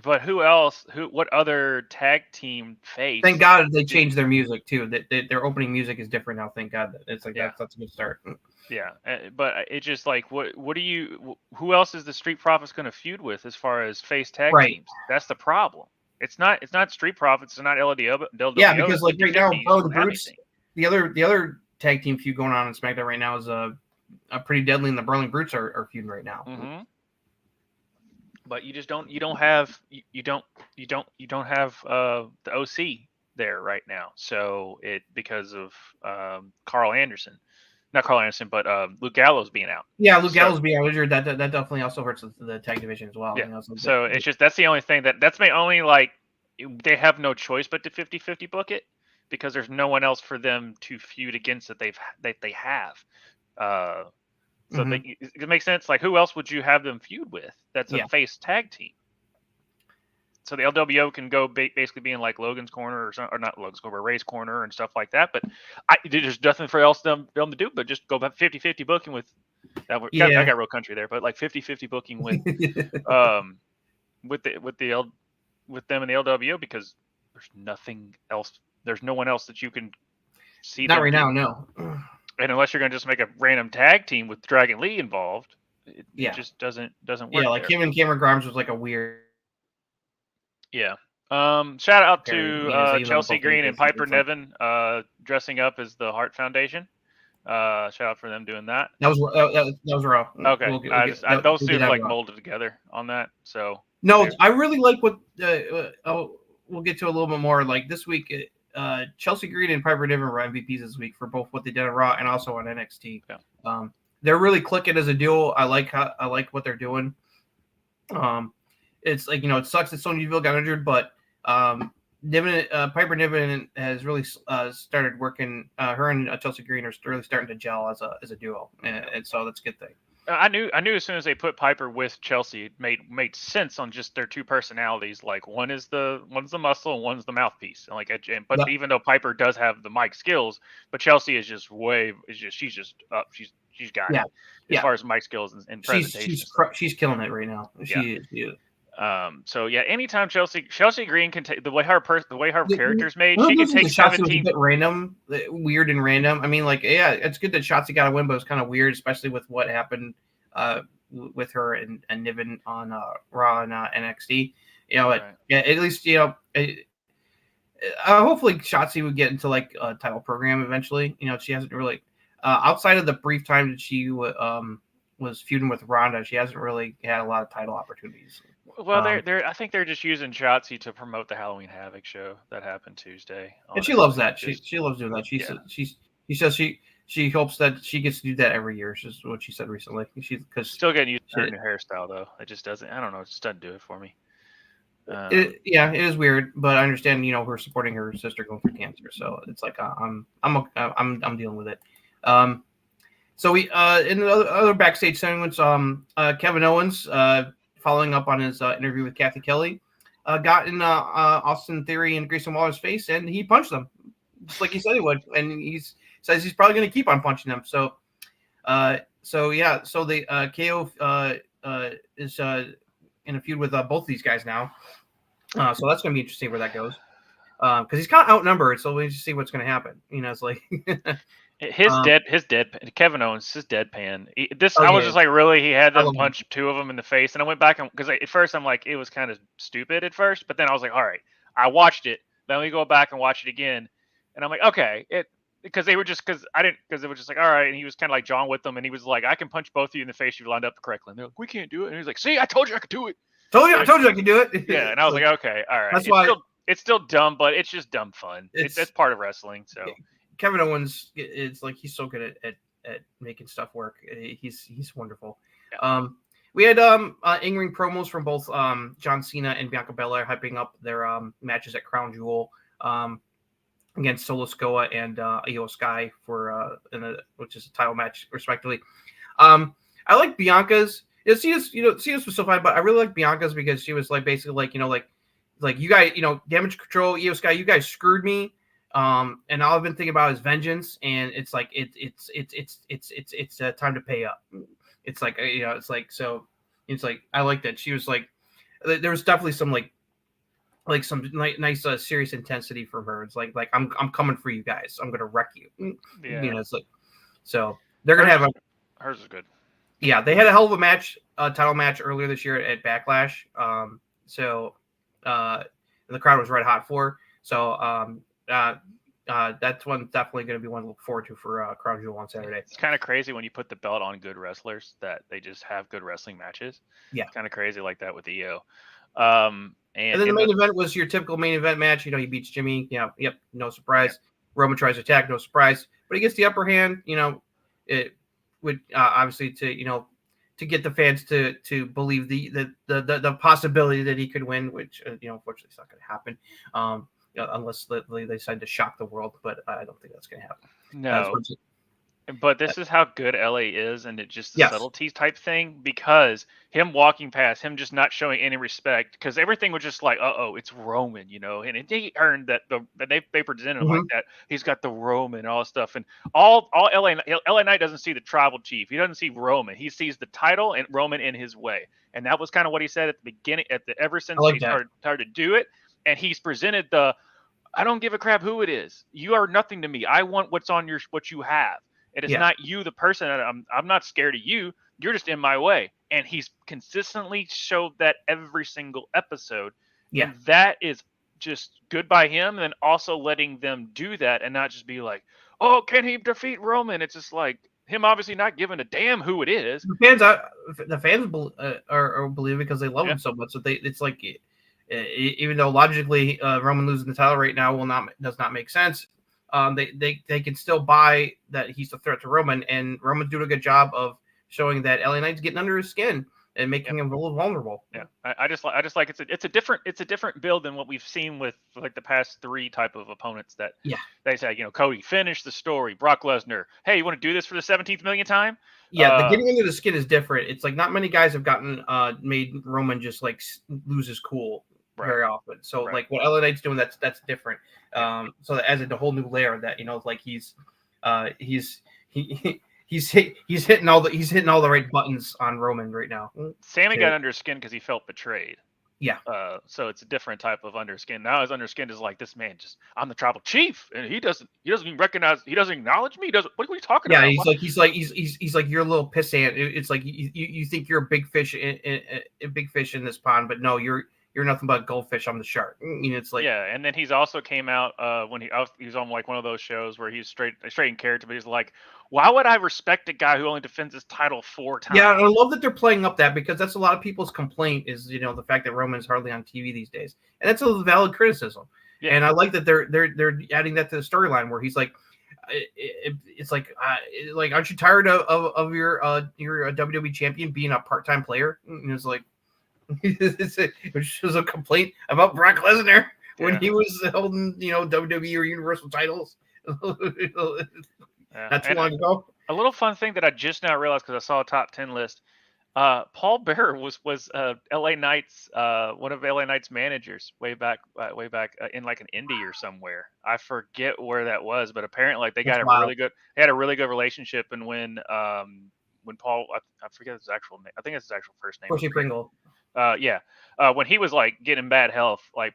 But who else? What other tag team face? Thank God they changed their music too. Their opening music is different now. Thank God. It's like that's a good start. Yeah, but it's just like, what do you? Who else is the Street Profits going to feud with as far as face tag teams? That's the problem. It's not Street Profits. It's not LWO. Yeah, because right now, the Brutes, the other tag team feud going on in SmackDown right now is a Pretty Deadly, and the Brawling Brutes are feuding right now. Mm-hmm. But you just don't have the OC there right now. So because of not Carl Anderson, but Luke Gallows being out. Yeah, Gallows being out injured, that definitely also hurts the tag division as well. Yeah. So it's just, that's the only thing that's my only, they have no choice but to 50-50 book it, because there's no one else for them to feud against that they have. So it makes sense. Like, who else would you have them feud with? That's a face tag team. So the LWO can go basically being like Logan's Corner or not Logan's Corner, Ray's Corner and stuff like that. But there's nothing for them to do but just go back 50-50 booking with. I got real country there, but 50-50 booking with with them and the LWO, because there's nothing else. There's no one else that you can see. Not right now, no. And unless you're going to just make a random tag team with Dragon Lee involved, it just doesn't work. Yeah, like him and Cameron Grimes was a weird. Yeah. Shout out to Chelsea Green and Piper Niven dressing up as the Hart Foundation. Shout out for them doing that. That was rough. Okay. Those two molded together on that. So no, I really like what we'll get to a little bit more. Like this week, Chelsea Green and Piper Niven were MVPs this week for both what they did on Raw and also on NXT. Yeah. They're really clicking as a duo. I like what they're doing. It's it sucks that Sonya Deville got injured, but Piper Niven has really started working. Her and Chelsea Green are really starting to gel as a duo, and so that's a good thing. I knew as soon as they put Piper with Chelsea, it made sense on just their two personalities. Like one's the muscle and one's the mouthpiece. And but even though Piper does have the mic skills, but Chelsea is just she's just up. She's got it as far as mic skills and presentation. She's killing it right now. She is. So yeah, anytime Chelsea Green can take the way her character's made, she can take 17. A bit random, weird and random. I mean, it's good that Shotzi got a win, but it was kind of weird, especially with what happened with her and Niven on Raw and NXT. Right. At least hopefully Shotzi would get into like a title program eventually. She hasn't really outside of the brief time that she was feuding with Ronda, she hasn't really had a lot of title opportunities. Well, I think they're just using Shotzi to promote the Halloween Havoc show that happened Tuesday. And she loves that. She loves doing that. She says she hopes that she gets to do that every year. Is what she said recently. Because still getting used to her new hairstyle though. It just doesn't. I don't know. It just doesn't do it for me. It is weird, but I understand. Her supporting her sister going through cancer, so it's like I'm dealing with it. So we in the other backstage segments, Kevin Owens, following up on his interview with Kathy Kelly, got in Austin Theory and Grayson Waller's face, and he punched them just like he said he would, and he says he's probably going to keep on punching them. So the KO is in a feud with both these guys now, so that's going to be interesting where that goes. Because he's kind of outnumbered, so we just see what's going to happen. It's like his deadpan. Kevin Owens, his deadpan. I was just like, really? He had them punch two of them in the face, and I went back because at first I'm like, it was kind of stupid at first, but then I was like, all right, I watched it. Then we go back and watch it again, and I'm like, okay, because it was just like, all right, and he was kind of like John with them, and he was like, I can punch both of you in the face if you lined up correctly. And they're like, we can't do it, and he's like, see, I told you I could do it. I told you I could do it. Yeah, and I was like, okay, all right. That's why. It's still dumb, but it's just dumb fun. That's part of wrestling. So Kevin Owens is like he's so good at making stuff work. He's wonderful. Yeah. We had in-ring promos from both John Cena and Bianca Belair hyping up their matches at Crown Jewel against Solo Sikoa and Io Sky which is a title match respectively. I like Bianca's. Cena's was so fine, but I really like Bianca's because she was like basically like you guys, Damage Control, Io Sky, you guys screwed me. And all I've been thinking about is vengeance, and it's like it's time to pay up. It's like it's like I like that she was like there was definitely some some nice serious intensity from her. It's like I'm coming for you guys. I'm gonna wreck you. Yeah. It's like so they're gonna have hers is good. Yeah, they had a hell of a match, title match earlier this year at Backlash. The crowd was red hot for. So that's one definitely going to be one to look forward to for Crown Jewel on Saturday. It's kind of crazy when you put the belt on good wrestlers that they just have good wrestling matches. Yeah, kind of crazy like that with Io. And then the main event was your typical main event match. He beats Jimmy. Yep, no surprise. Yep. Roman tries to attack, no surprise, but he gets the upper hand. It would obviously to get the fans to believe the possibility that he could win, which unfortunately it's not going to happen. Unless they decide to shock the world, but I don't think that's going to happen. No, but this is how good LA is, and it's just the subtleties type thing. Because him walking past, him just not showing any respect, because everything was just like, it's Roman, and he earned that they presented him like that. He's got the Roman and all this stuff, and all LA Knight doesn't see the tribal chief. He doesn't see Roman. He sees the title and Roman in his way, and that was kind of what he said at the beginning. Ever since he started to do it. And he's presented I don't give a crap who it is. You are nothing to me. I want what's on what you have. It is not you, the person. I'm not scared of you. You're just in my way. And he's consistently showed that every single episode. Yeah. And that is just good by him. And then also letting them do that and not just be like, oh, can he defeat Roman? It's just like him obviously not giving a damn who it is. The fans are believe because they love him so much. So it's like, even though logically Roman losing the title right now does not make sense, they can still buy that he's a threat to Roman, and Roman's doing a good job of showing that LA Knight's getting under his skin and making him a little vulnerable. Yeah, I just like it's a different build than what we've seen with like the past three type of opponents that they say Cody finish the story, Brock Lesnar, hey, you want to do this for the 17th millionth time? Yeah, the getting under the skin is different. It's like not many guys have gotten made Roman just like lose his cool very often. So like what LA Knight's doing, that's different. So that adds a whole new layer that like he's hitting all the right buttons on Roman right now. Sammy got under his skin because he felt betrayed. Yeah. So it's a different type of underskin. Now his underskin is like, this man just, I'm the tribal chief, and he doesn't even recognize, he doesn't acknowledge me. He doesn't. What are you talking Yeah, about? he's like you're a little pissant. It's like you think you're a big fish a big fish in this pond, but no, you're nothing but a goldfish. I'm the shark. It's like, yeah, and then he's also came out when he was on like one of those shows where he's straight in character, but he's like, why would I respect a guy who only defends his title 4 times? yeah, I love that they're playing up that, because that's a lot of people's complaint is the fact that Roman's hardly on TV these days, and that's a valid criticism. Yeah. And I like that they're adding that to the storyline where he's like, it's like aren't you tired of your WWE champion being a part-time player? And it's like, which was a complaint about Brock Lesnar when he was holding WWE or Universal titles not too long ago. A little fun thing that I just now realized because I saw a top 10 list. Paul Bearer was LA Knight's one of LA Knight's managers way back in like an indie or somewhere. I forget where that was, but apparently like they had a really good relationship. And when Paul, I forget his actual name. I think it's his actual first name. Bushy Pringle. When he was like getting bad health, like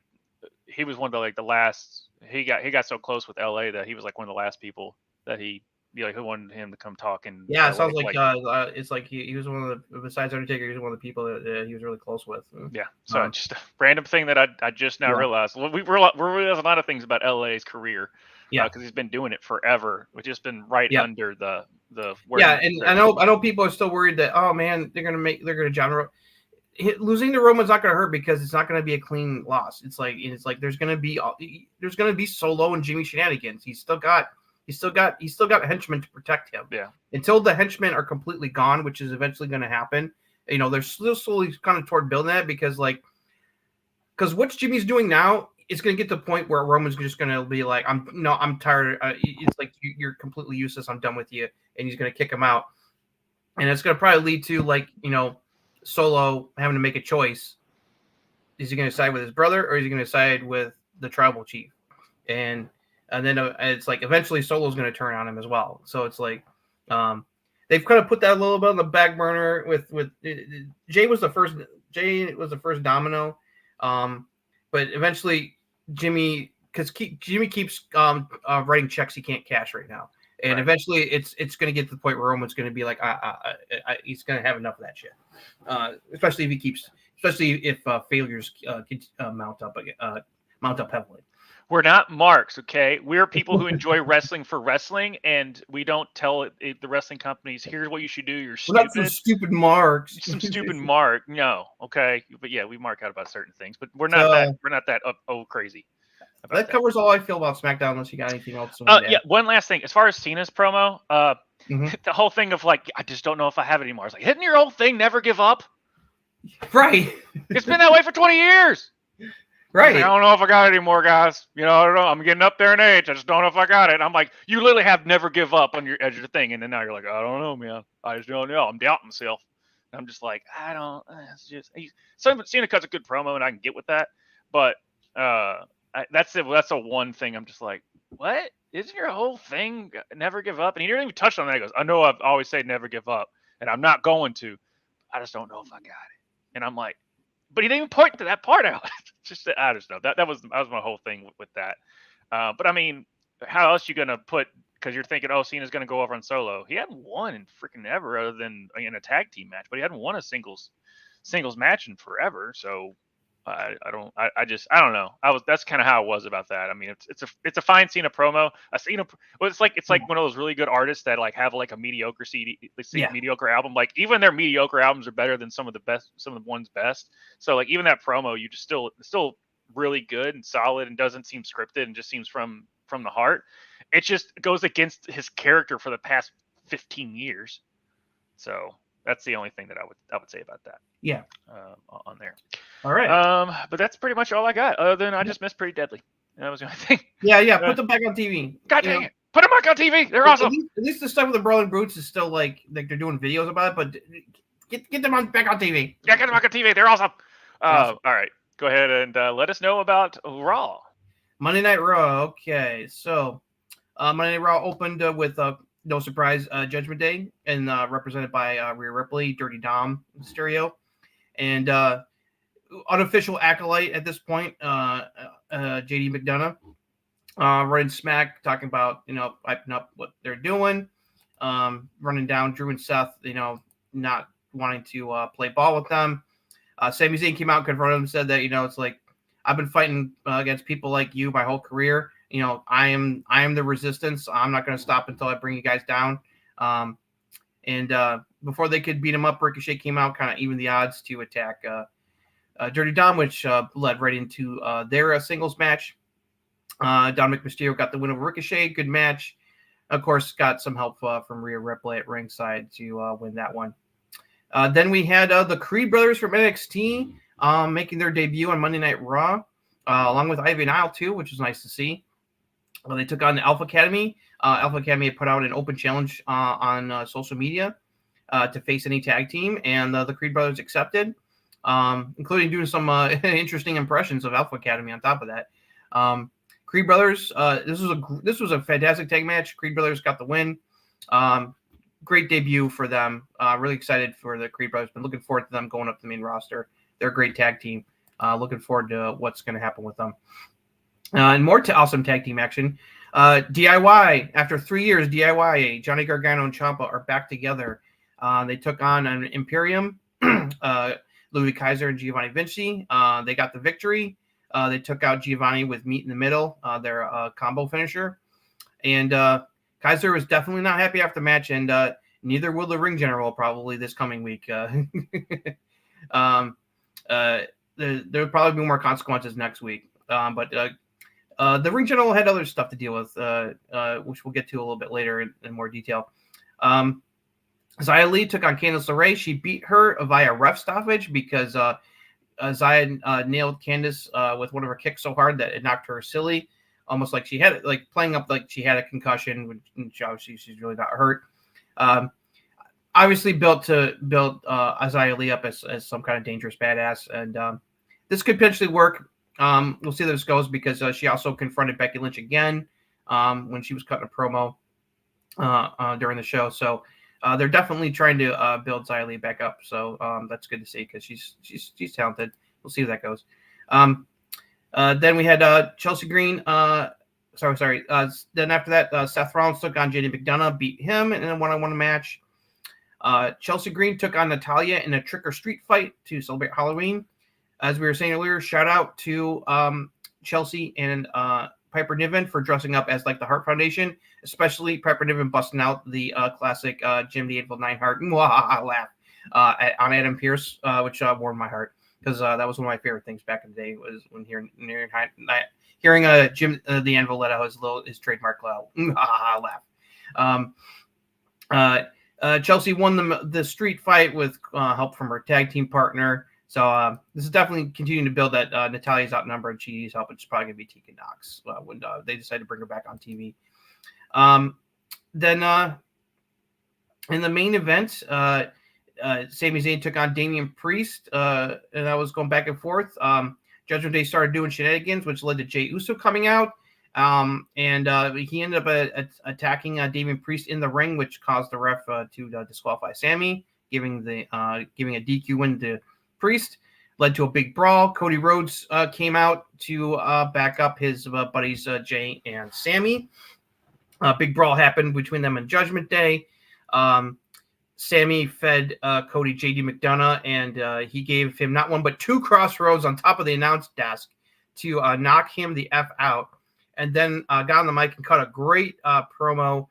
he was one of the last. He got so close with LA that he was like one of the last people that he. Who wanted him to come talk and it sounds like it's like he was one of the, besides Undertaker, he was one of the people that he was really close with. Yeah, so just a random thing that I just now realized. Well, we realized a lot of things about LA's career, because he's been doing it forever. We've just been under the and I know people are still worried that, oh man, they're gonna John losing to Roman's not gonna hurt because it's not gonna be a clean loss. It's like there's gonna be Solo and Jimmy shenanigans. He's still got henchmen to protect him. Yeah. Until the henchmen are completely gone, which is eventually going to happen. They're still slowly kind of toward building that because what Jimmy's doing now is going to get to the point where Roman's just going to be like, I'm tired. It's like you're completely useless. I'm done with you, and he's going to kick him out, and it's going to probably lead to Solo having to make a choice. Is he going to side with his brother or is he going to side with the tribal chief? And then it's like eventually Solo's going to turn on him as well. So it's like they've kind of put that a little bit on the back burner with Jay was the first domino, but eventually Jimmy keeps writing checks he can't cash right now, and eventually it's going to get to the point where Roman's going to be like he's going to have enough of that shit, especially if failures mount up heavily. We're not marks, okay? We're people who enjoy wrestling for wrestling, and we don't tell the wrestling companies, here's what you should do. You're stupid. We're not some stupid marks. Some stupid mark. No, okay? But yeah, we mark out about certain things, but we're not that crazy. That covers all I feel about SmackDown, unless you got anything else. One last thing. As far as Cena's promo, the whole thing of like, I just don't know if I have it anymore. It's like, isn't your whole thing never give up? Right. It's been that way for 20 years. Right. I don't know if I got it anymore, guys. I don't know. I'm getting up there in age. I just don't know if I got it. And I'm like, you literally have never give up on your edge of the thing. And then now you're like, I don't know, man. I just don't know. I'm doubting myself. And I'm just like, I don't. It's just Cena cuts a good promo, and I can get with that. But that's it. That's the one thing I'm just like, what? Isn't your whole thing never give up? And he didn't even touch on that. He goes, I know I've always said never give up, and I'm not going to. I just don't know if I got it. And I'm like, but he didn't even point to that part out. Just I just know that was my whole thing with that. But I mean, how else you gonna put? Because you're thinking, oh, Cena's gonna go over on Solo. He hadn't won in freaking ever, other than in a tag team match. But he hadn't won a singles match in forever. So I don't know. That's kind of how it was about that. I mean, it's a fine Cena promo. It's like one of those really good artists that like have like a mediocre mediocre album. Like even their mediocre albums are better than some of the ones best. So like even that promo, you just still really good and solid and doesn't seem scripted and just seems from the heart. It just goes against his character for the past 15 years. So that's the only thing that I would say about that. Yeah. On there. All right. But that's pretty much all I got. Other than I just missed Pretty Deadly. That was the only thing. Yeah. Put them back on TV. God dang it! Put them back on TV. They're awesome. At least the stuff with the Brawling Brutes is still like they're doing videos about it. But get them back on TV. Yeah, get them back on TV. They're awesome. All right. Go ahead and let us know about Raw. Monday Night Raw. Okay, so Monday Night Raw opened with no surprise Judgment Day, and represented by Rhea Ripley, Dirty Dom, Mysterio, and unofficial acolyte at this point, JD McDonough, running smack, talking about, hyping up what they're doing, running down Drew and Seth, not wanting to play ball with them. Sami Zayn came out and confronted him and said that, it's like, I've been fighting against people like you my whole career. I am the resistance. I'm not going to stop until I bring you guys down. And before they could beat him up, Ricochet came out, kind of evened the odds to attack Dirty Dom, which led right into their singles match. Dominic Mysterio got the win over Ricochet. Good match. Of course, got some help from Rhea Ripley at ringside to win that one. Then we had the Creed brothers from NXT making their debut on Monday Night Raw, along with Ivy Nile too, which was nice to see. They took on the Alpha Academy. Alpha Academy had put out an open challenge on social media to face any tag team, and the Creed brothers accepted, including doing some interesting impressions of Alpha Academy on top of that. Creed brothers, this was a fantastic tag match. Creed brothers got the win. Great debut for them. Really excited for the Creed brothers. Been looking forward to them going up the main roster. They're a great tag team. Looking forward to what's going to happen with them. And more awesome tag team action. DIY, after 3 years, DIY, Johnny Gargano and Ciampa are back together. They took on an Imperium, Louis Kaiser and Giovanni Vinci. They got the victory. They took out Giovanni with Meat in the Middle, their combo finisher. And Kaiser was definitely not happy after the match, and neither will the ring general probably this coming week. There'll probably be more consequences next week. But the ring general had other stuff to deal with, which we'll get to a little bit later in more detail. Xia Li took on Candice LeRae. She beat her via ref stoppage because Xia nailed Candice with one of her kicks so hard that it knocked her silly, almost like she had playing up like she had a concussion, which obviously she's really not hurt. Obviously built Xia Li up as some kind of dangerous badass, and this could potentially work. We'll see how this goes because she also confronted Becky Lynch again when she was cutting a promo during the show. So they're definitely trying to build Xia Li back up. So that's good to see because she's talented. We'll see how that goes. Then we had Chelsea Green. Sorry. Then after that, Seth Rollins took on JD McDonough, beat him in a one-on-one match. Chelsea Green took on Natalya in a trick or street fight to celebrate Halloween. As we were saying earlier, shout out to Chelsea and Piper Niven for dressing up as like the Hart Foundation, especially Piper Niven busting out the classic Jim the Anvil Neidhart laugh on Adam Pearce, which warmed my heart because that was one of my favorite things back in the day was when hearing Jim the Anvil let out his trademark laugh. Chelsea won the street fight with help from her tag team partner. So this is definitely continuing to build that Natalya's outnumbered and she needs help. It's probably going to be Tegan Nox when they decide to bring her back on TV. Then in the main event, Sami Zayn took on Damian Priest, and that was going back and forth. Judgment Day started doing shenanigans, which led to Jey Uso coming out. And he ended up attacking Damian Priest in the ring, which caused the ref to disqualify Sami, giving a DQ win to Priest. Led to a big brawl. Cody Rhodes came out to back up his buddies Jay and Sami. A big brawl happened between them and Judgment Day. Sami fed Cody JD McDonough, and he gave him not one but two crossroads on top of the announce desk to knock him the F out. And then got on the mic and cut a great promo,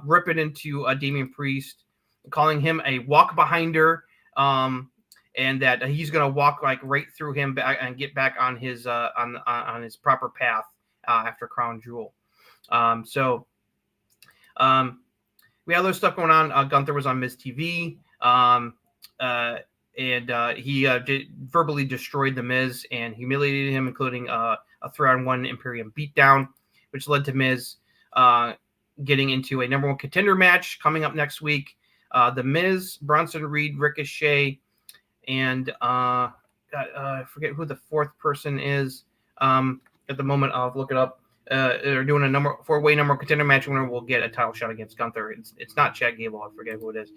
ripping into Damian Priest, calling him a walk behinder, and that he's going to walk like right through him back and get back on his on his proper path after Crown Jewel. We had other stuff going on. Gunther was on Miz TV, and he verbally destroyed the Miz and humiliated him, including a 3-on-1 Imperium beatdown, which led to Miz getting into a number one contender match coming up next week. The Miz, Bronson Reed, Ricochet, and I forget who the fourth person is at the moment. I'll look it up. They're doing a four-way number one contender match. Winner will get a title shot against Gunther. It's not Chad Gable. I forget who it is.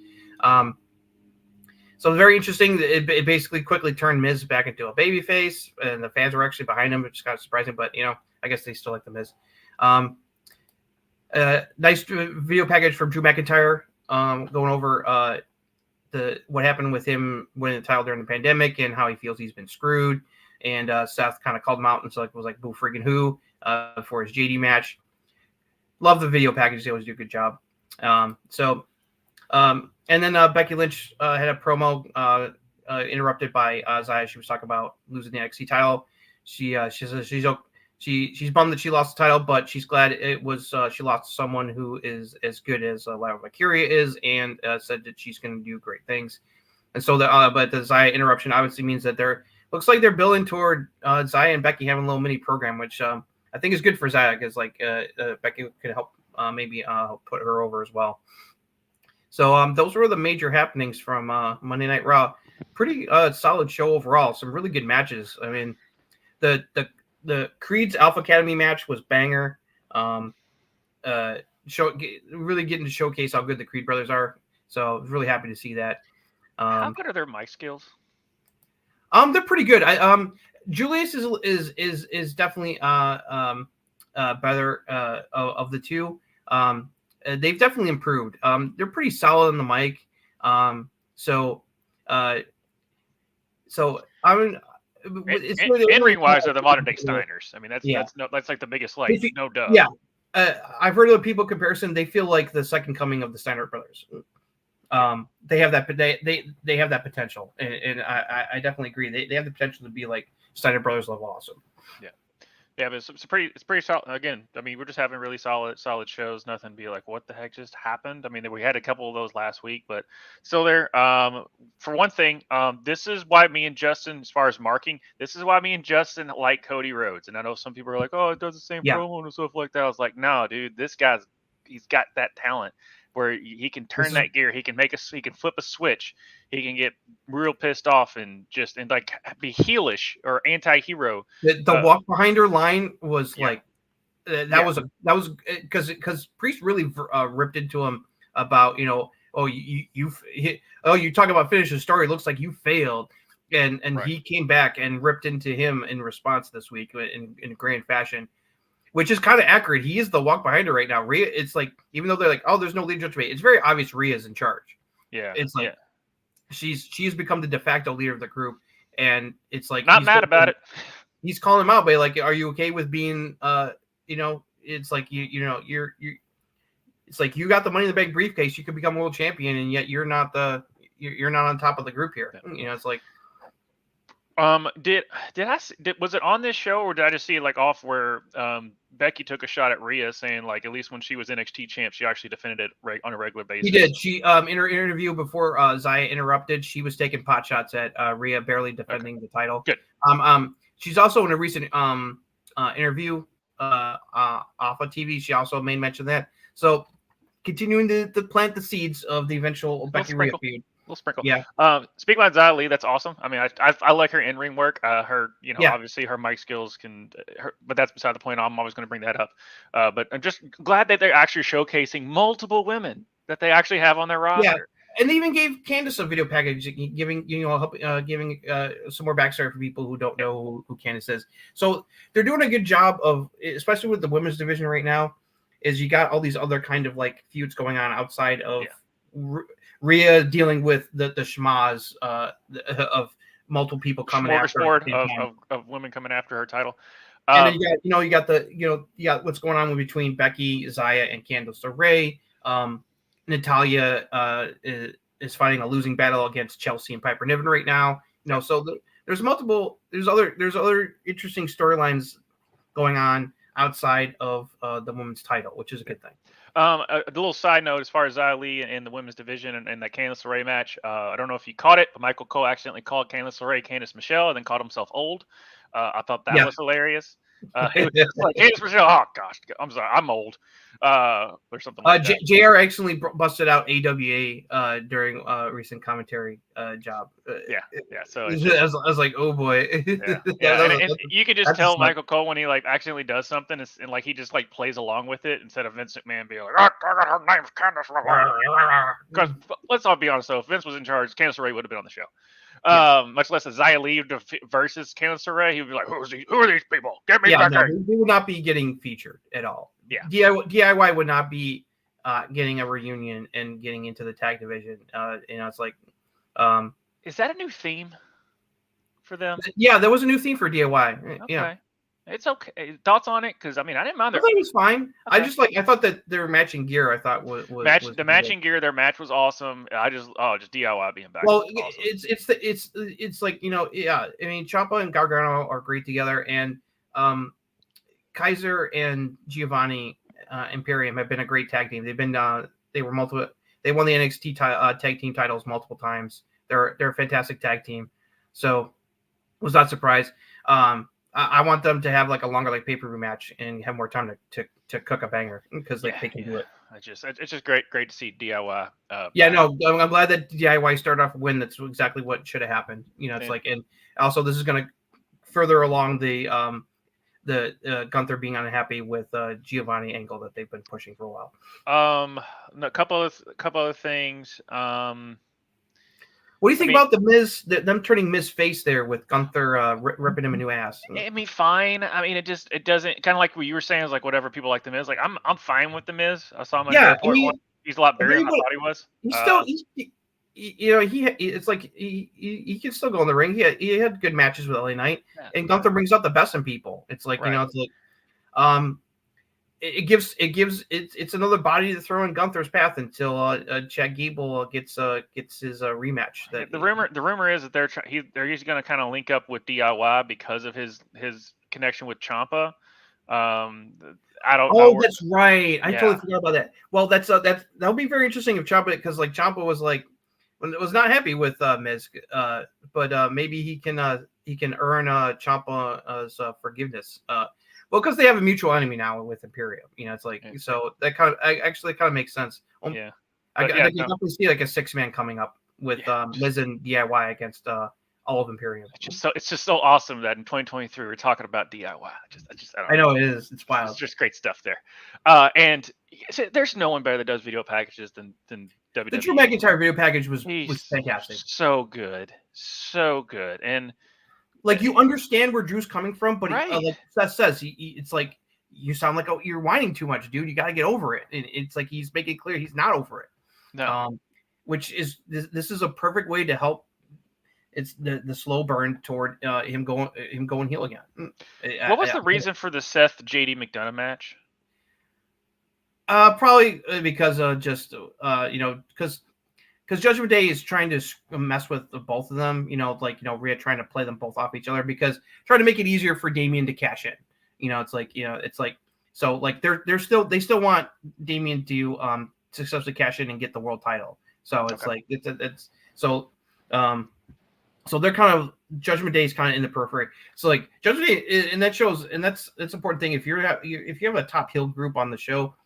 So very interesting. It basically quickly turned Miz back into a babyface, and the fans were actually behind him, which is kind of surprising. But I guess they still like the Miz. Nice video package from Drew McIntyre, going over what happened with him winning the title during the pandemic and how he feels he's been screwed. And Seth kind of called him out and was like, "Boo freaking who?" For his JD match. Love the video package; they always do a good job. And then Becky Lynch had a promo interrupted by Zaya. She was talking about losing the NXT title. She says she's bummed that she lost the title, but she's glad it was she lost to someone who is as good as Lyra Valkyria is, and said that she's going to do great things. And so but the Zaya interruption obviously means that looks like they're building toward Zaya and Becky having a little mini program, which I think is good for Zaya because Becky could help maybe put her over as well. So those were the major happenings from Monday Night Raw. Pretty solid show overall. Some really good matches. I mean, the Creed's Alpha Academy match was banger. Really getting to showcase how good the Creed brothers are. So I was really happy to see that. How good are their mic skills? They're pretty good. Julius is definitely better of the two. They've definitely improved. They're pretty solid on the mic. So I mean, in-ring wise, are the modern day Steiners. I mean, that's like the biggest no duh. Yeah, I've heard other people comparison. They feel like the second coming of the Steiner brothers. They have that. They have that potential, and I definitely agree. They have the potential to be like Steiner brothers level awesome. Yeah. Yeah, but it's pretty solid. Again, I mean, we're just having really solid shows. Nothing to be like, what the heck just happened? I mean, we had a couple of those last week, but still there. For one thing, this is why me and Justin, as far as marking, this is why me and Justin like Cody Rhodes. And I know some people are like, oh, it does the same promo and stuff like that. I was like, no, dude, he's got that talent where he can turn that gear. He can flip a switch. He can get real pissed off and like be heelish or anti-hero. The walk behind her line was like that was because Priest really ripped into him about you talk about finishing the story. It looks like you failed, and right. He came back and ripped into him in response this week in grand fashion. Which is kind of accurate. He is the walk behind her right now. Rhea, it's like, even though they're like, oh, there's no leader to me, it's very obvious Rhea's in charge. Yeah. It's like she's become the de facto leader of the group. And it's like not mad about it. He's calling him out by like, are you okay with being it's like you're it's like you got the money in the bank briefcase, you could become world champion, and yet you're not on top of the group here. Yeah. It's like was it on this show, or did I just see it like off where Becky took a shot at Rhea saying like at least when she was NXT champ she actually defended it on a regular basis? She did. She in her interview before Zaya interrupted, she was taking pot shots at Rhea barely defending the title. Good. She's also in a recent interview off of TV. She also made mention of that. So continuing to plant the seeds of the eventual Becky Rhea feud. Little sprinkle. Yeah. Speaking about Xia Li, that's awesome. I mean, I like her in-ring work. Obviously her mic skills but that's beside the point. I'm always going to bring that up. But I'm just glad that they're actually showcasing multiple women that they actually have on their roster. Yeah. And they even gave Candice a video package, giving some more backstory for people who don't know who Candice is. So they're doing a good job of, especially with the women's division right now, is you got all these other kind of like feuds going on outside of Rhea dealing with the schmaz of multiple people coming after her. Of women coming after her title. And then you got what's going on between Becky, Zaya, and Candice LeRae. Natalya is fighting a losing battle against Chelsea and Piper Niven right now. So there's other interesting storylines going on outside of the women's title, which is a good thing. A little side note as far as Xia Li and the women's division and that Candice LeRae match. I don't know if you caught it, but Michael Cole accidentally called Candice LeRae Candice Michelle and then called himself old. I thought that was hilarious. He was just like, Candice Michelle. Oh gosh, I'm sorry, I'm old, or something like that. JR accidentally busted out AWA during recent commentary job. Yeah. So I just, was like, oh boy. and you could just tell Michael Cole when he like accidentally does something, and like he just like plays along with it instead of Vince McMahon being like, her name's Candice. Because let's all be honest, though, if Vince was in charge, Candice LeRae would have been on the show. Much less a Xia Li versus Candice LeRae, he would be like, who are these people? Get me back there. He would not be getting featured at all. Yeah. DIY would not be getting a reunion and getting into the tag division. It's like, is that a new theme for them? Yeah, there was a new theme for DIY. Okay. Yeah. It's okay. Thoughts on it? Because I mean, I didn't mind. I thought it was fine. Okay. I thought that their matching gear. I thought was the matching gear. Their match was awesome. Just DIY being back. Well, awesome. it's like I mean, Ciampa and Gargano are great together, and Kaiser and Giovanni Imperium have been a great tag team. They've been they won the NXT tag team titles multiple times. They're a fantastic tag team. So was not surprised. I want them to have like a longer like pay-per-view match and have more time to cook a banger because they can do it. It's just great to see DIY. I'm glad that DIY started off a win. That's exactly what should have happened. It's like, and also this is going to further along the Gunther being unhappy with Giovanni angle that they've been pushing for a while. A couple of things. What do you think about the Miz? Them turning Miz face there with Gunther ripping him a new ass. I mean, fine. I mean, it doesn't kind of like what you were saying is like whatever people like the Miz. Like I'm fine with the Miz. I saw him in the airport once. He's a lot better than I thought he was. He's still it's like he can still go in the ring. He had good matches with LA Knight, and Gunther brings out the best in people. It's like it's like it's another body to throw in Gunther's path until Chad Gable gets his rematch. The rumor is that they're going to kind of link up with DIY because of his connection with Ciampa. I don't know. That's right. I totally forgot about that. Well, that'll be very interesting if Ciampa, because like Ciampa was not happy with Miz, but maybe he can earn Ciampa's forgiveness. Well, because they have a mutual enemy now with Imperium, it's like so that kind of makes sense. I can definitely see like a 6-man coming up with Miz and DIY against all of Imperium. It's just so awesome that in 2023 we're talking about DIY. I know it is. It's wild. It's just great stuff there. And there's no one better that does video packages than WWE. The Drew McIntyre video package was fantastic. So good, and like you understand where Drew's coming from, but like Seth says, it's like you sound like you're whining too much, dude. You got to get over it. And it's like he's making clear he's not over it. No. Which is this is a perfect way to help. It's the slow burn toward him going heel again. What was the reason for the Seth JD McDonough match? Probably because because Judgment Day is trying to mess with both of them. Rhea trying to play them both off each other because trying to make it easier for Damian to cash in. It's like so like they still want Damian to successfully cash in and get the world title. So it's like it's so. So they're kind of Judgment Day is kind of in the periphery. So like Judgment Day, and that shows, and that's an important thing. If you have a top heel group on the show,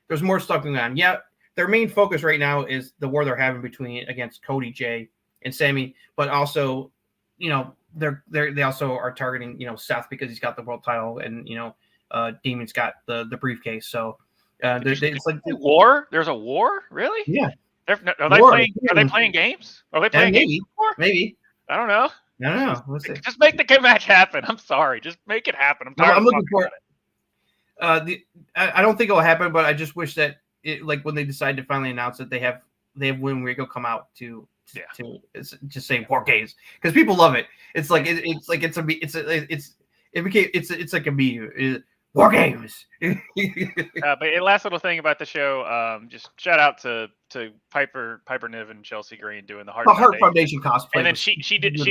there's more stuff going on. Yeah, their main focus right now is the war they're having against Cody, Jay, and Sammy, but also, they also are targeting Seth because he's got the world title, and Demon's got the briefcase. So it's like war. There's a war, really? Yeah. Are they playing games? Are they playing games? Maybe. I don't know. We'll see. Just make the match happen. I'm sorry. Just make it happen. I'm looking for it. I don't think it'll happen, but I just wish that like when they decide to finally announce that they have William Regal come out to just say War Games, because people love it. It's like it's like a meme. War Games. But last little thing about the show, just shout out to Piper Niven and Chelsea Green doing the Heart Foundation cosplay. And then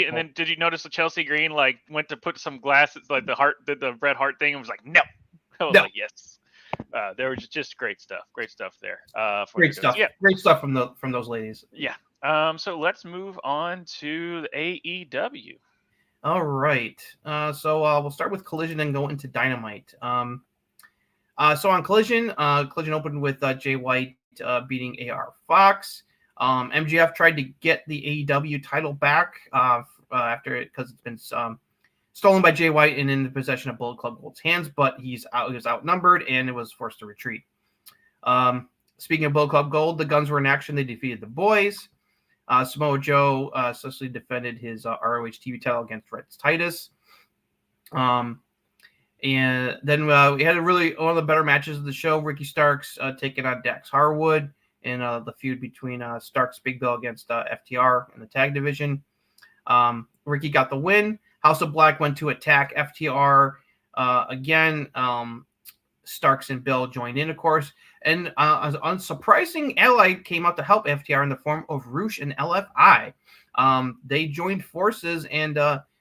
and then did you notice that Chelsea Green like went to put some glasses, like the Bret Hart thing, and was like, no. I was like, yes. There was just great stuff there. Great stuff. Yeah. Great stuff from those ladies. Yeah. So let's move on to the AEW. All right. So we'll start with Collision and go into Dynamite. So on Collision, Collision opened with Jay White beating AR Fox. MGF tried to get the AEW title back after it because it's been stolen by Jay White and in the possession of Bullet Club Gold's hands, but he was outnumbered and it was forced to retreat. Speaking of Bullet Club Gold, the Guns were in action. They defeated the Boys. Samoa Joe successfully defended his ROH TV title against Rex Titus. And then we had one of the better matches of the show. Ricky Starks taking on Dax Harwood in the feud between Starks Big Bill against FTR in the tag division. Ricky got the win. House of Black went to attack FTR again. Starks and Bill joined in, of course. And an unsurprising ally came out to help FTR in the form of Roosh and LFI. They joined forces and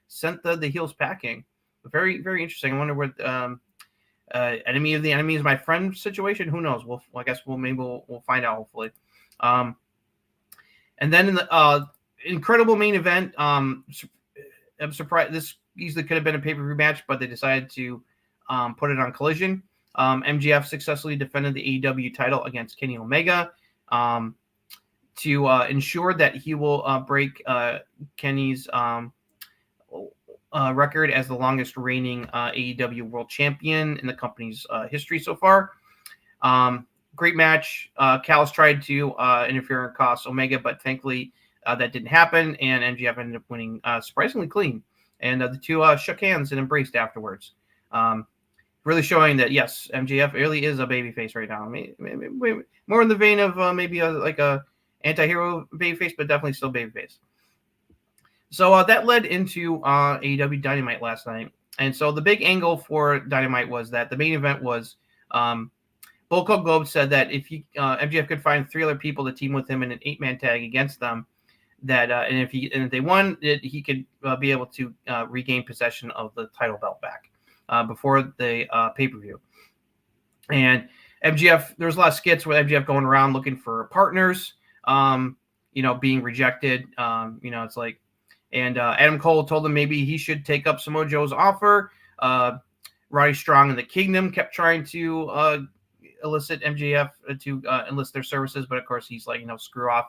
sent the heels packing. Very, very interesting. I wonder where enemy of the enemy is my friend situation. Who knows? I guess we'll find out hopefully. And then in the incredible main event, I'm surprised this easily could have been a pay-per-view match, but they decided to put it on Collision. MGF successfully defended the AEW title against Kenny Omega to ensure that he will break Kenny's record as the longest reigning AEW World Champion in the company's history so far. Great match. Callis tried to interfere and cost Omega, but thankfully that didn't happen, and MGF ended up winning surprisingly clean. And the two shook hands and embraced afterwards. Really showing that, yes, MJF really is a babyface right now. Maybe more in the vein of maybe like a anti-hero babyface, but definitely still babyface. So that led into AEW Dynamite last night. And so the big angle for Dynamite was that the main event was Bullet Club Gold said that if MJF could find 3 other people to team with him in an 8-man tag against them, that and if they won, he could be able to regain possession of the title belt back. Before the pay-per-view. And MGF, there was a lot of skits with MGF going around looking for partners, being rejected. It's like, and Adam Cole told him maybe he should take up Samoa Joe's offer. Roddy Strong and the Kingdom kept trying to elicit MGF to enlist their services, but of course he's like, screw off.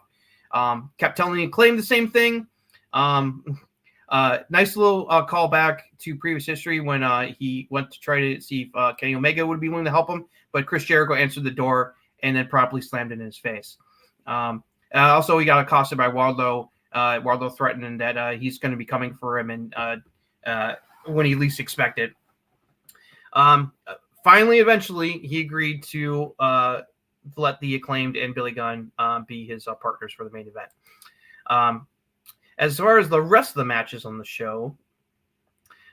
Kept telling him, claim the same thing. Nice little callback to previous history when he went to try to see if Kenny Omega would be willing to help him, but Chris Jericho answered the door and then promptly slammed it in his face. Also, he got accosted by Waldo. Waldo threatening that he's going to be coming for him and when he least expected. Finally, eventually, he agreed to let the Acclaimed and Billy Gunn be his partners for the main event. As far as the rest of the matches on the show,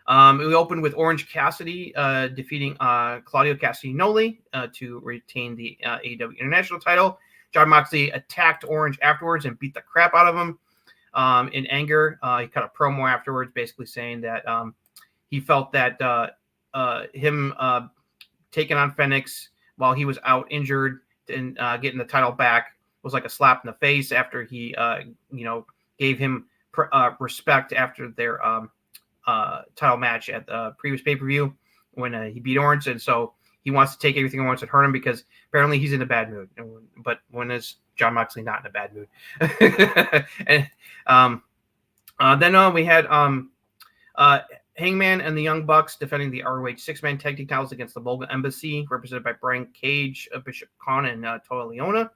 we opened with Orange Cassidy defeating Claudio Castagnoli to retain the AEW International title. Jon Moxley attacked Orange afterwards and beat the crap out of him in anger. He cut a promo afterwards basically saying that he felt that him taking on Phoenix while he was out injured and getting the title back was like a slap in the face after he, gave him respect after their title match at the previous pay-per-view when he beat Orange. And so he wants to take everything Orange and hurt him because apparently he's in a bad mood. But when is Jon Moxley not in a bad mood? And then we had Hangman and the Young Bucks defending the ROH 6-man tag team titles against the Volga Embassy, represented by Brian Cage, Bishop Khan, and Toa Leona.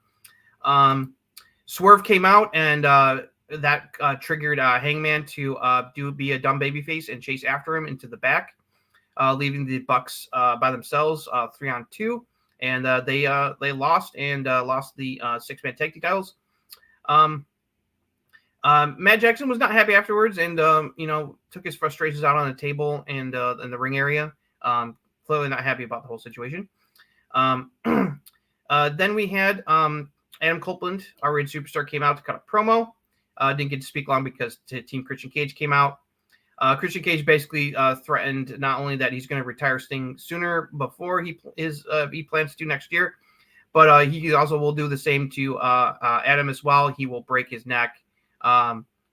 Swerve came out and that triggered Hangman to be a dumb babyface and chase after him into the back, leaving the Bucks by themselves 3-on-2, and they lost and lost the 6-man tag team titles. Matt Jackson was not happy afterwards, and took his frustrations out on the table and in the ring area. Clearly not happy about the whole situation. Then we had Adam Copeland, our Rated Superstar, came out to cut a promo. Didn't get to speak long because Team Christian Cage came out. Christian Cage basically threatened not only that he's going to retire Sting sooner before he plans to next year, but he also will do the same to Adam as well. He will break his neck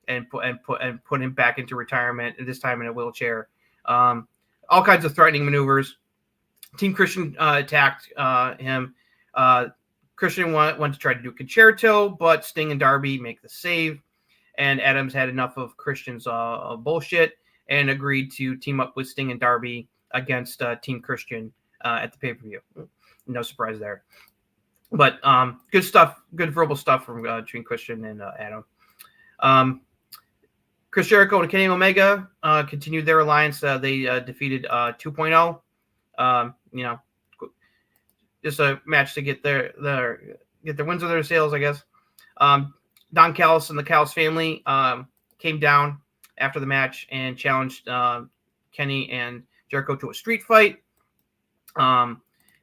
and put him back into retirement, and this time in a wheelchair. All kinds of threatening maneuvers. Team Christian attacked him. Christian went to try to do a concerto, but Sting and Darby make the save. And Adams had enough of Christian's bullshit and agreed to team up with Sting and Darby against Team Christian at the pay-per-view. No surprise there. But good stuff, good verbal stuff from between Christian and Adam. Chris Jericho and Kenny Omega continued their alliance. They defeated 2.0. Just a match to get their wins of their sales, I guess. Don Callis and the Callis family came down after the match and challenged Kenny and Jericho to a street fight,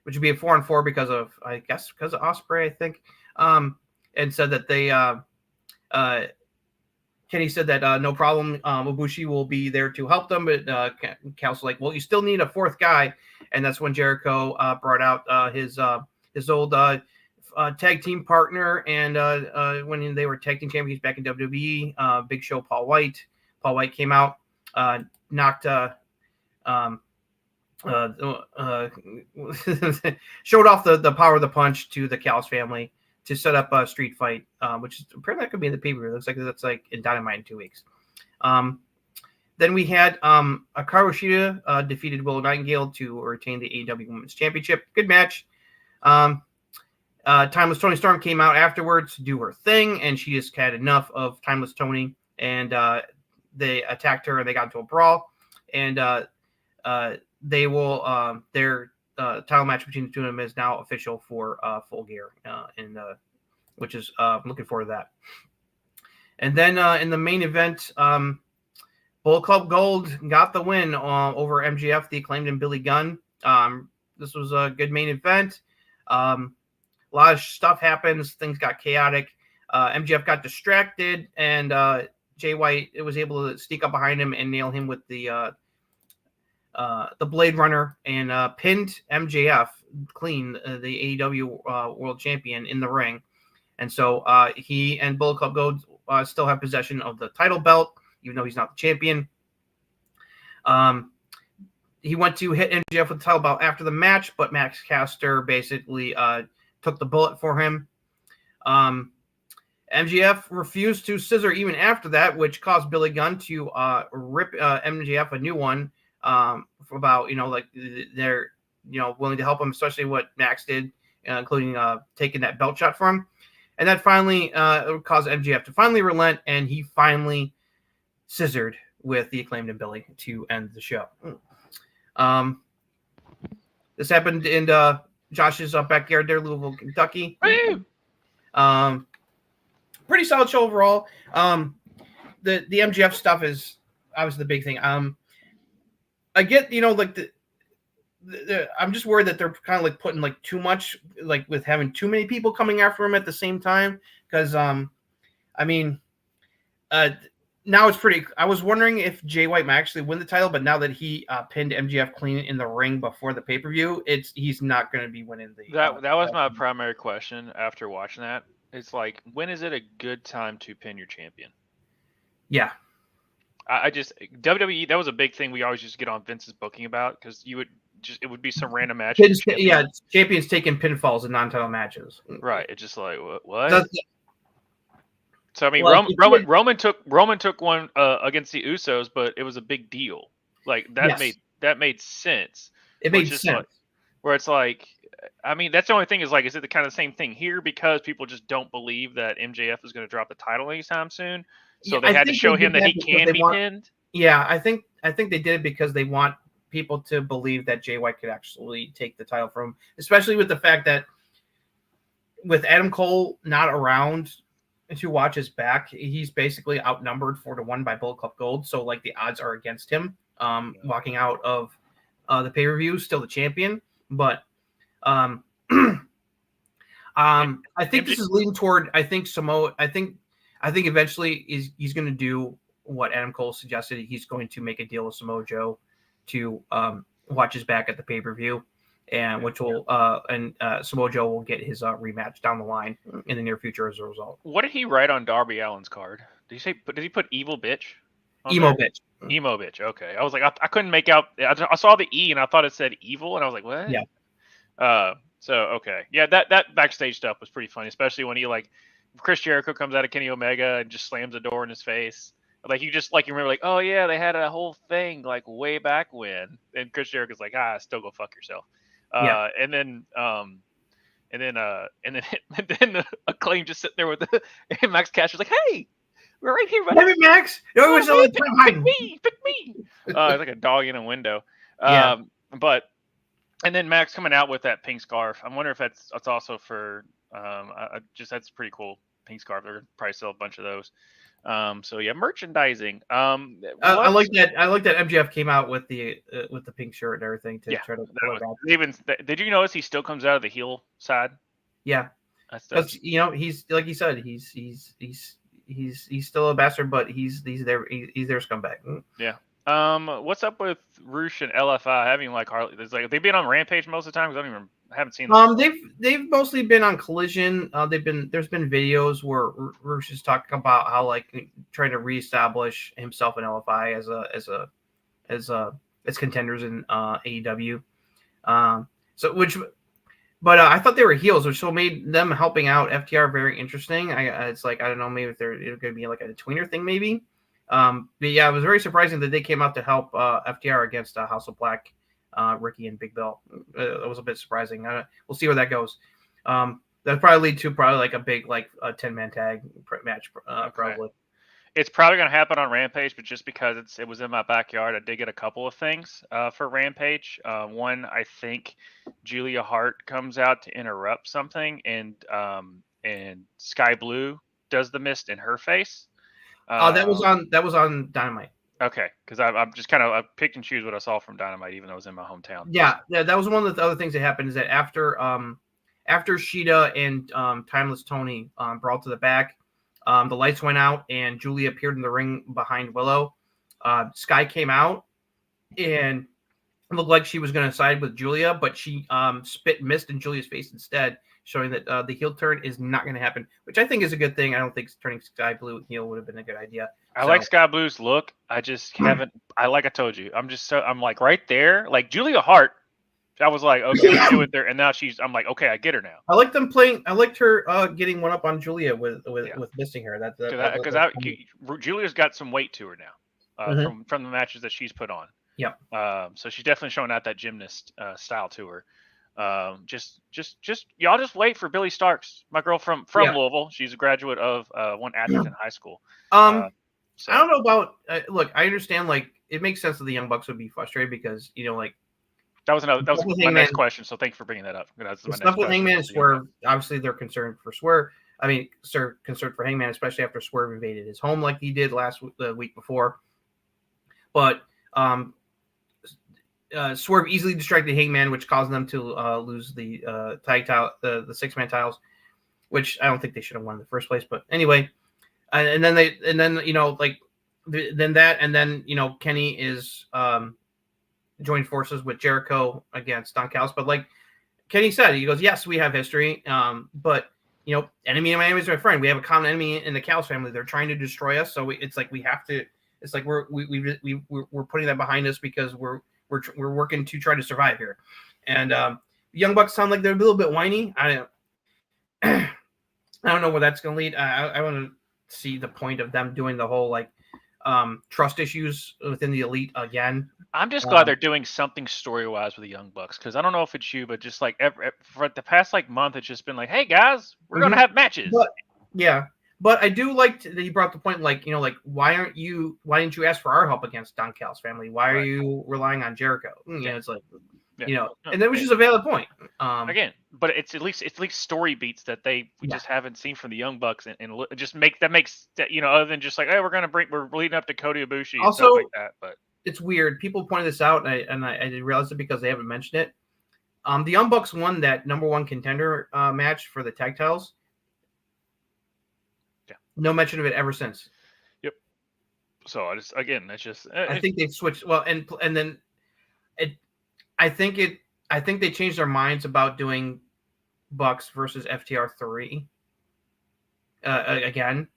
which would be a 4-on-4 because of Ospreay, I think, and said that they Kenny said that no problem, Ibushi will be there to help them, but Callis was like, well, you still need a fourth guy, and that's when Jericho brought out his old tag team partner, and when they were tag team champions back in WWE, Big Show Paul White. Paul White came out, knocked showed off the power of the punch to the Callis family to set up a street fight, which is apparently that could be in the pay-per-view. Looks like that's like in Dynamite in 2 weeks. Then we had Hikaru Shida defeated Willow Nightingale to retain the AEW Women's Championship. Good match. Timeless Toni Storm came out afterwards to do her thing, and she just had enough of Timeless Toni, and they attacked her and they got into a brawl, and they will their title match between the two of them is now official for Full Gear, which is I'm looking forward to that. And then in the main event, Bullet Club Gold got the win over MJF, the Acclaimed, and Billy Gunn. This was a good main event. A lot of stuff happens. Things got chaotic. MJF got distracted, and Jay White was able to sneak up behind him and nail him with the Blade Runner and pinned MJF clean, the AEW World Champion, in the ring. And so he and Bullet Club Gold still have possession of the title belt, even though he's not the champion. He went to hit MJF with the title belt after the match, but Max Caster basically took the bullet for him. MJF refused to scissor even after that, which caused Billy Gunn to rip MJF a new one about, like they're, willing to help him, especially what Max did, including taking that belt shot from him. And that finally caused MJF to finally relent, and he finally scissored with the Acclaimed and Billy to end the show. This happened in Josh's backyard there, Louisville, Kentucky. Pretty solid show overall. The MJF stuff is obviously the big thing. I get, I'm just worried that they're kind of like putting like too much, like with having too many people coming after him at the same time. Because, now it's pretty. I was wondering if Jay White might actually win the title, but now that he pinned MJF clean in the ring before the pay-per-view, he's not going to be winning the. That was my primary question after watching that. It's like, when is it a good time to pin your champion? Yeah. I just WWE, that was a big thing we always used to get on Vince's booking about, because it would be some random match. Champions taking pinfalls in non-title matches. Right. It's just like, what? So I mean, Roman took one against the Usos, but it was a big deal. Like that made sense. It made sense. Like, where it's like, I mean, that's the only thing is like, is it the kind of same thing here because people just don't believe that MJF is going to drop the title anytime soon? So they had to show him that he can be pinned. Yeah, I think they did it because they want people to believe that Jay White could actually take the title from him, especially with the fact that with Adam Cole not around to watch his back, he's basically outnumbered 4-1 by Bullet Club Gold. So like the odds are against him walking out of the pay-per-view, still the champion. But I think this is leading toward. I think eventually he's going to do what Adam Cole suggested. He's going to make a deal with Samoa Joe to watch his back at the pay-per-view, and which will Samoa Joe will get his rematch down the line in the near future as a result. What did he write on Darby Allin's card? Did he put evil bitch? Emo bitch. Emo bitch. Okay, I was like, I couldn't make out. I saw the E and I thought it said evil, and I was like, what? Yeah. So okay, yeah, that backstage stuff was pretty funny, especially when he like Chris Jericho comes out of Kenny Omega and just slams the door in his face. Like you remember like, oh yeah, they had a whole thing like way back when, and Chris Jericho's like, still go fuck yourself. Yeah. And then and then Acclaim just sitting there with and Max Cash was like, hey, we're right here, buddy. Hey, Max. Pick me. It's like a dog in a window. Yeah. And then Max coming out with that pink scarf. I wonder if that's also for that's pretty cool pink scarf. They're probably sell a bunch of those. So yeah, merchandising. I like that. I like that MJF came out with the pink shirt and everything to try to pull it back. Even did you notice he still comes out of the heel side? Yeah, that's he's like you said, he's still a bastard, but he's their scumbag. Yeah. What's up with Roosh and LFI having like Harley? There's like they've been on Rampage most of the time because I haven't seen them. They've mostly been on Collision. There's been videos where Roosh is talking about how like trying to reestablish himself in LFI as contenders in AEW. But I thought they were heels, which so made them helping out FTR very interesting. It's like I don't know, maybe if they're going to be like a tweener thing, maybe. But yeah, it was very surprising that they came out to help FTR against House of Black, Ricky and Big Bill. It was a bit surprising. We'll see where that goes. That'll probably lead to like a big 10-man tag match, probably. It's probably going to happen on Rampage, but just because it was in my backyard, I did get a couple of things for Rampage. One, I think Julia Hart comes out to interrupt something, and Sky Blue does the mist in her face. That was on Dynamite. Okay, because I'm just kind of I picked and choose what I saw from Dynamite, even though it was in my hometown. Yeah, that was one of the other things that happened is that after Sheeta and Timeless Tony brought to the back, the lights went out and Julia appeared in the ring behind Willow. Sky came out and it looked like she was going to side with Julia, but she spit mist in Julia's face instead, showing that the heel turn is not going to happen, which I think is a good thing. I don't think turning Sky Blue heel would have been a good idea. I like Sky Blue's look. I just haven't. I told you, I'm like right there. Like Julia Hart, I was like, okay, let's do it there. And now I'm like, okay, I get her now. I like them playing. I liked her getting one up on Julia with missing her. Because Julia's got some weight to her now from the matches that she's put on. Yep. So she's definitely showing out that gymnast style to her. Just y'all just wait for Billy Starks, my girl from Louisville. She's a graduate of one Atherton High School. So. I don't know about look. I understand it makes sense that the Young Bucks would be frustrated because that was my next question. So thank you for bringing that up. Stuff with Hangman and Swerve. Obviously, they're concerned for Swerve. I mean, concerned for Hangman, especially after Swerve invaded his home like he did the week before. But Swerve easily distracted Hangman, which caused them to lose the tag title, the 6-man titles, which I don't think they should have won in the first place. But anyway, and then Kenny is joined forces with Jericho against Don Callis. But like Kenny said, he goes, yes, we have history, but enemy in Miami is my friend. We have a common enemy in the Callis family. They're trying to destroy us, so it's like we have to. It's like we're putting that behind us because we're working to try to survive here. And Young Bucks sound like they're a little bit whiny. I don't know where that's going to lead. I want to see the point of them doing the whole trust issues within the Elite again. I'm just glad they're doing something story-wise with the Young Bucks, because I don't know if it's you, but just like for the past month, it's just been like, hey guys, we're gonna have matches. But I do like that you brought the point, why didn't you ask for our help against Don Callis' family? Why are you relying on Jericho? It's like, and that was just a valid point. Again, but it's at least story beats that we just haven't seen from the Young Bucks, and it just makes other than just like, hey, we're leading up to Kota Ibushi and stuff like that. But it's weird. People pointed this out, and I didn't realize it because they haven't mentioned it. The Young Bucks won that number 1 contender match for the tag titles. No mention of it ever since. Yep. So I think they've switched. Well, and then I think they changed their minds about doing Bucks versus FTR 3 again,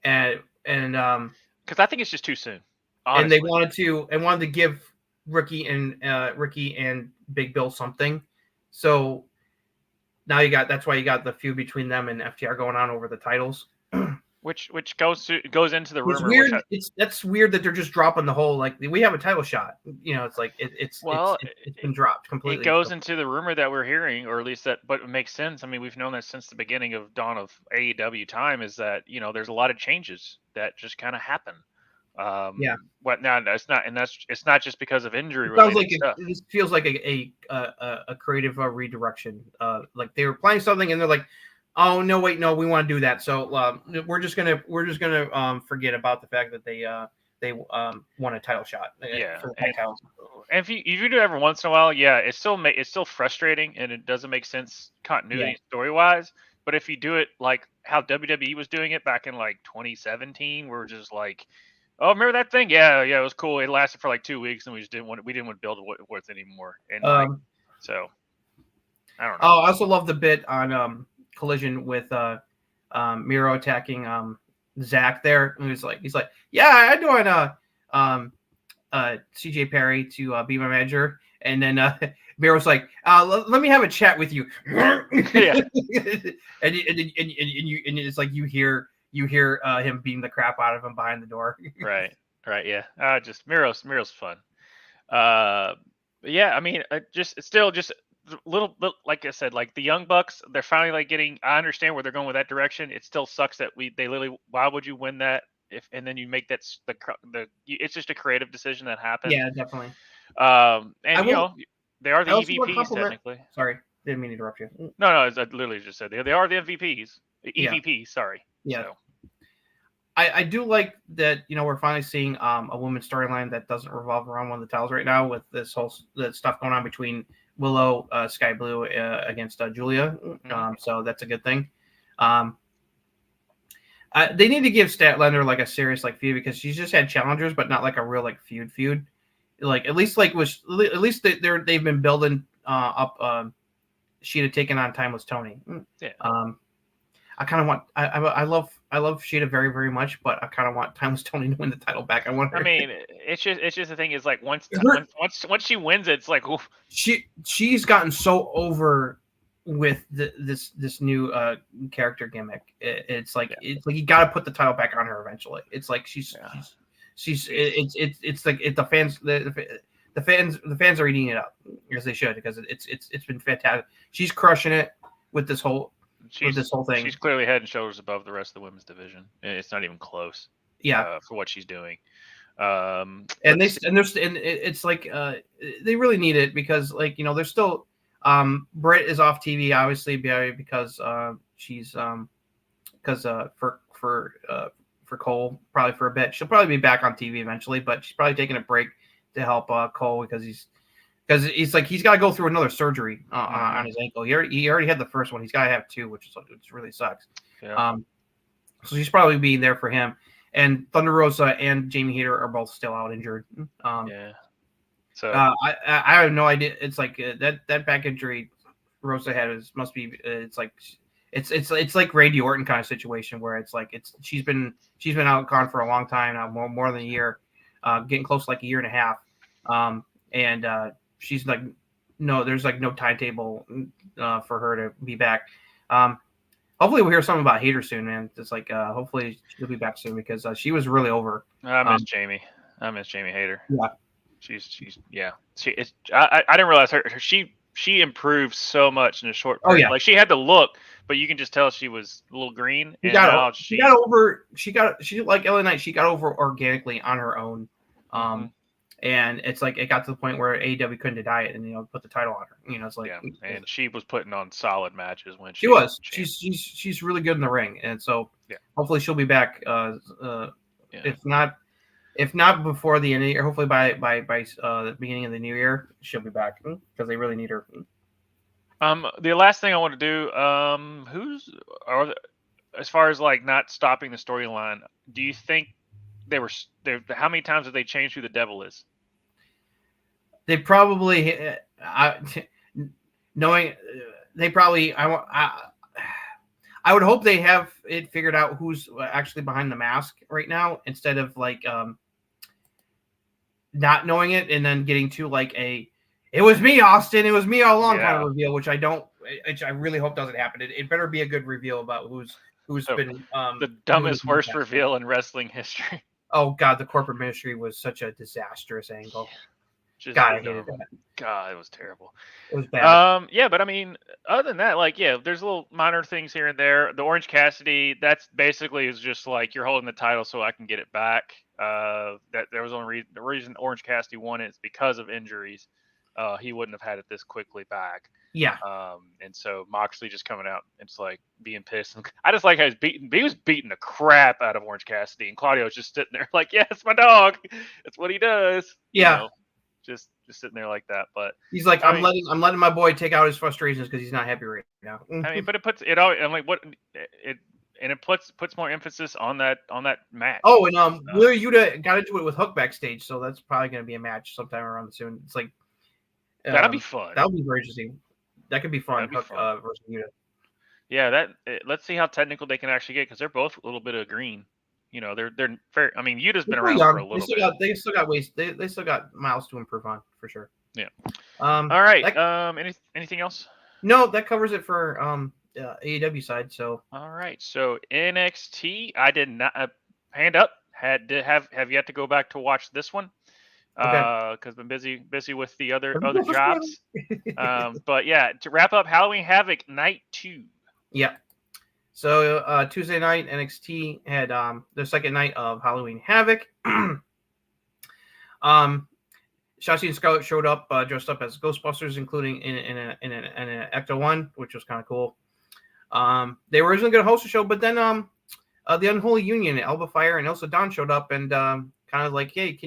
and and because I think it's just too soon. and Honestly. they wanted to give Ricky and Big Bill something. So now that's why you got the feud between them and FTR going on over the titles. Which goes into the It's rumor. weird. That's weird that they're just dropping the whole like we have a title shot. You know, it's like it's been dropped completely. It goes into the rumor that we're hearing, or at least but it makes sense. I mean, we've known that since the beginning of dawn of AEW time, is that there's a lot of changes that just kind of happen. Yeah. What now? It's not just because of injury It sounds related like stuff. it feels like a creative redirection. Like they were planning something and they're like, oh no, wait, no, we want to do that. So we're just gonna forget about the fact that they won a title shot. Yeah, For the and title. if you do it every once in a while, yeah, it's still frustrating and it doesn't make sense continuity story wise. But if you do it like how WWE was doing it back in like 2017, we're just like, oh, remember that thing? Yeah, it was cool. It lasted for like 2 weeks, and we didn't want to build with it anymore. And so I don't know. Oh, I also love the bit on Collision with Miro attacking Zach there. And he's like, yeah, I joined CJ Perry to be my manager, and then Miro's like, let me have a chat with you. Yeah, and it's like you hear him beating the crap out of him behind the door. right, yeah. Just Miro's fun. Yeah, I mean, it's still just little, like I said, like the Young Bucks, they're finally like getting. I understand where they're going with that direction. It still sucks that they literally. Why would you win that and then you make that it's just a creative decision that happened. Yeah, definitely. And they are the I also want to EVPs compliment- technically. Sorry, didn't mean to interrupt you. No, I literally just said they are the MVPs. Yeah. EVPs, sorry. Yeah. So. I do like that, we're finally seeing a women's storyline that doesn't revolve around one of the titles right now with this whole stuff going on between Willow, Sky Blue against Julia. So that's a good thing. They need to give Statlander like a serious like feud because she's just had challengers, but not like a real like feud. Like at least they've been building up Sheeta taking on Timeless Tony. Yeah. I kind of want. I love Sheeta very very much, but I kind of want Timeless Tony to win the title back. I want her. I mean, it's just the thing is like once she wins it, it's like oof. She's gotten so over with this new character gimmick. It's like you got to put the title back on her eventually. It's like she's like the fans are eating it up as they should because it's been fantastic. She's crushing it with this whole thing. She's clearly head and shoulders above the rest of the women's division. It's not even close. Yeah, for what she's doing. And it's like they really need it because like there's still Britt is off TV obviously because she's because for Cole probably for a bit. She'll probably be back on TV eventually, but she's probably taking a break to help Cole because he's got to go through another surgery on his ankle. He already had the first one. He's got to have two, which really sucks. Yeah. So she's probably being there for him. And Thunder Rosa and Jamie Hayter are both still out injured. Yeah. So I have no idea. It's like that back injury Rosa had must be. It's like Randy Orton kind of situation where it's like she's been out gone for a long time now, more than a year, getting close to like a year and a half. And she's like there's like no timetable for her to be back. Hopefully we'll hear something about Hayter soon, man. It's like hopefully she'll be back soon because she was really over. I miss Jamie. I miss Jamie Hayter. Yeah. She's yeah. I didn't realize her she improved so much in a short period. Oh, yeah. Like she had the look, but you can just tell she was a little green. She got over like LA Knight, she got over organically on her own. And it's like it got to the point where AEW couldn't deny it and put the title on her. It's like and she was putting on solid matches when she was. She's really good in the ring, and so hopefully she'll be back. If not before the end of the year, hopefully by the beginning of the new year, she'll be back because they really need her. The last thing I want to do, as far as like not stopping the storyline, do you think how many times have they changed who the devil is? They probably I would hope they have it figured out who's actually behind the mask right now, instead of like not knowing it and then getting to like it was me, Austin, it was me all along kind of reveal, which I really hope doesn't happen. It better be a good reveal about who's been the dumbest, worst reveal in wrestling history. Oh God, the corporate ministry was such a disastrous angle. Just God, I hated that. God, it was terrible. It was bad. Yeah, but I mean, other than that, like, yeah, there's little minor things here and there. The Orange Cassidy, that's basically is just like you're holding the title so I can get it back. That there was only the reason Orange Cassidy won it is because of injuries. He wouldn't have had it this quickly back. Yeah. And so Moxley just coming out, it's like being pissed. I just like how he was beating the crap out of Orange Cassidy, and Claudio was just sitting there like, yeah, it's my dog. That's what he does. Yeah. You know, just sitting there like that. But he's like, I'm letting my boy take out his frustrations because he's not happy right now. I mean, but it puts it all. I'm like, what it. And it puts more emphasis on that match. Oh, and Wheeler Yuta got into it with Hook backstage, so that's probably going to be a match sometime around soon. It's like that'll be fun. That'll be very interesting. That could be fun. Hook versus Yuta. Yeah, let's see how technical they can actually get, because they're both a little bit of green. You know, they're fair. I mean, Yuta's been around for a little bit. They still got ways. They still got miles to improve on for sure. Yeah. All right. Anything else? No, that covers it for AEW side. So all right. So NXT, I did not hand up. Have yet to go back to watch this one. Because I've been busy with the other jobs. But yeah, to wrap up Halloween Havoc Night 2. Yeah. So Tuesday night, NXT had their second night of Halloween Havoc. Shotzi and Scarlett showed up dressed up as Ghostbusters, including in an Ecto-1, which was kind of cool. They were originally going to host a show, but then the Unholy Union, Alba Fire and Elsa Dawn showed up and kind of like, hey,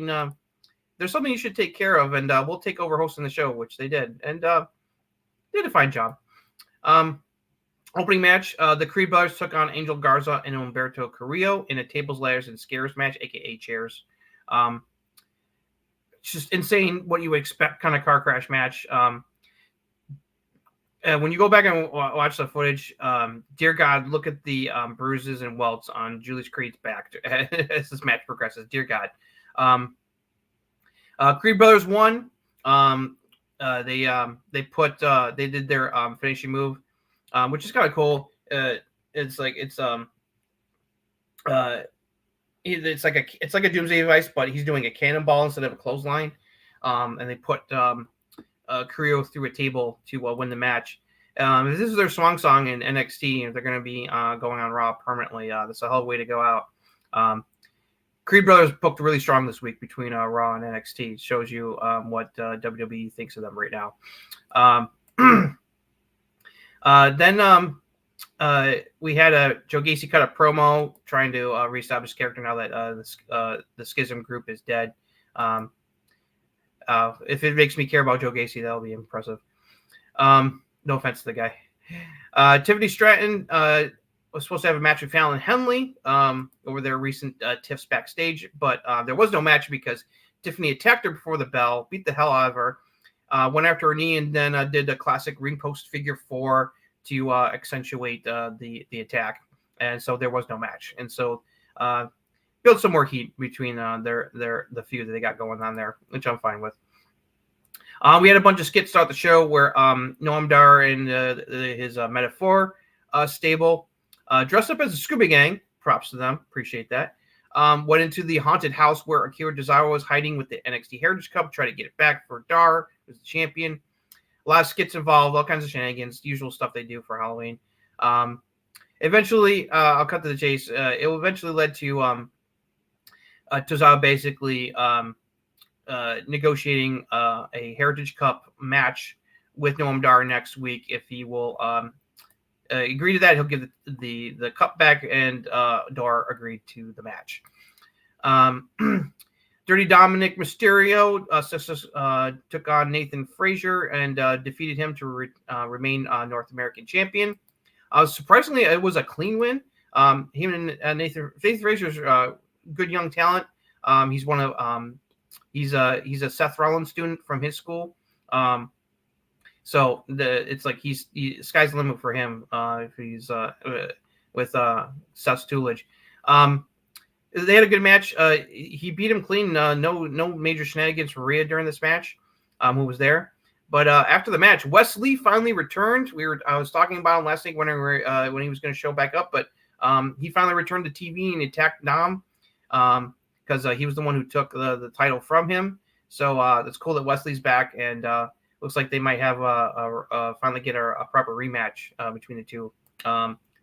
there's something you should take care of, and we'll take over hosting the show, which they did, and did a fine job. Opening match, the Creed Brothers took on Angel Garza and Humberto Carrillo in a tables, ladders, and scares match, aka chairs. It's just insane what you would expect kind of car crash match. When you go back and watch the footage, dear God, look at the bruises and welts on Julius Creed's back as this match progresses. Dear God. Creed Brothers won. They did their finishing move, which is kind of cool. It's like a doomsday device, but he's doing a cannonball instead of a clothesline. And they put Carrillo through a table to win the match. This is their song in NXT, and they're going to be going on Raw permanently. That's a hell of a way to go out. Creed Brothers booked really strong this week between Raw and NXT. It shows you what WWE thinks of them right now. Then we had Joe Gacy cut a promo trying to reestablish his character now that the Schism group is dead. If it makes me care about Joe Gacy, that'll be impressive. No offense to the guy. Tiffany Stratton was supposed to have a match with Fallon Henley over their recent tiffs backstage, but there was no match because Tiffany attacked her before the bell, beat the hell out of her, went after her knee, and then did a classic ring post figure 4 to accentuate the attack. And so there was no match. And so build some more heat between the feud that they got going on there, which I'm fine with. We had a bunch of skits start the show where Noam Dar and his Metaphor stable dressed up as a Scooby Gang. Props to them. Appreciate that. Went into the haunted house where Akira Tozawa was hiding with the NXT Heritage Cup, try to get it back for Dar, who's the champion. A lot of skits involved, all kinds of shenanigans, the usual stuff they do for Halloween. Eventually, I'll cut to the chase. It eventually led to Tozawa basically negotiating a Heritage Cup match with Noam Dar next week. If he will agree to that, he'll give the cup back, and Dar agreed to the match. Dirty Dominic Mysterio took on Nathan Frazier and defeated him to remain North American champion. Surprisingly, it was a clean win. Him and Nathan Frazier's good young talent. He's one of he's a Seth Rollins student from his school. So it's like he's sky's the limit for him. If he's with Seth Stoolage. They had a good match. He beat him clean. No major shenanigans for Rhea during this match, who was there. But after the match, Wes Lee finally returned. I was talking about him last week when he was going to show back up, but he finally returned to TV and attacked Dom because he was the one who took the title from him. So it's cool that Wesley's back, and looks like they might have finally get a proper rematch between the two.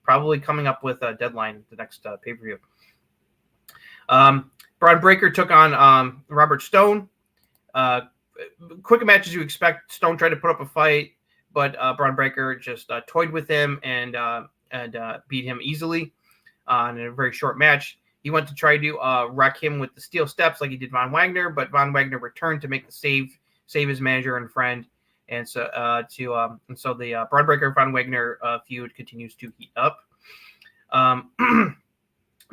Probably coming up with a deadline the next pay-per-view. Braun Breaker took on Robert Stone. Quick match as you expect. Stone tried to put up a fight, but Braun Breaker just toyed with him and beat him easily in a very short match. He went to try to wreck him with the steel steps like he did Von Wagner, but Von Wagner returned to make the save his manager and friend. And so the Braun Breaker Von Wagner feud continues to heat up.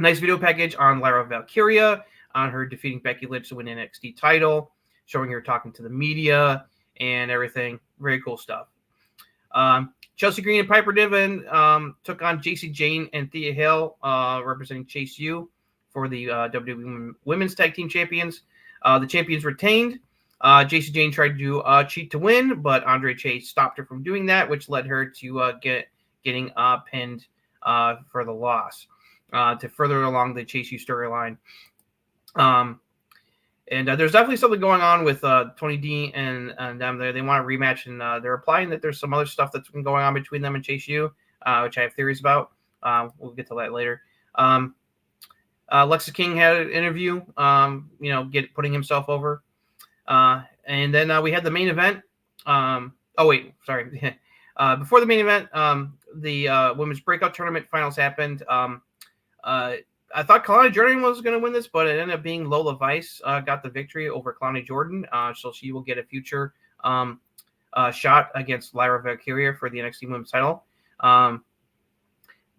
Nice video package on Lyra Valkyria on her defeating Becky Lynch to win NXT title, showing her talking to the media and everything. Very cool stuff. Chelsea Green and Piper Niven took on JC Jane and Thea Hale, representing Chase U for the WWE Women's Tag Team Champions. The champions retained. JC Jane tried to cheat to win, but Andre Chase stopped her from doing that, which led her to getting pinned for the loss to further along the Chase U storyline. And there's definitely something going on with Tony D and them there. They want a rematch, and they're implying that there's some other stuff that's been going on between them and Chase U, which I have theories about. We'll get to that later. Lexa King had an interview, putting himself over. And then we had the main event. Before the main event, the women's breakout tournament finals happened. I thought Kalani Jordan was going to win this, but it ended up being Lola Vice got the victory over Kalani Jordan. So she will get a future shot against Lyra Valkyria for the NXT Women's title.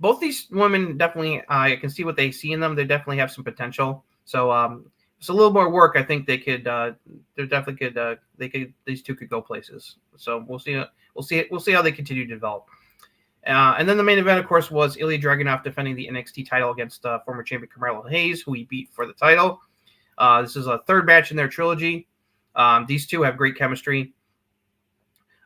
Both these women definitely, I can see what they see in them. They definitely have some potential. So it's a little more work. I think they could. They definitely could. These two could go places. So we'll see. We'll see how they continue to develop. And then the main event, of course, was Ilya Dragunov defending the NXT title against former champion Carmelo Hayes, who he beat for the title. This is a third match in their trilogy. These two have great chemistry.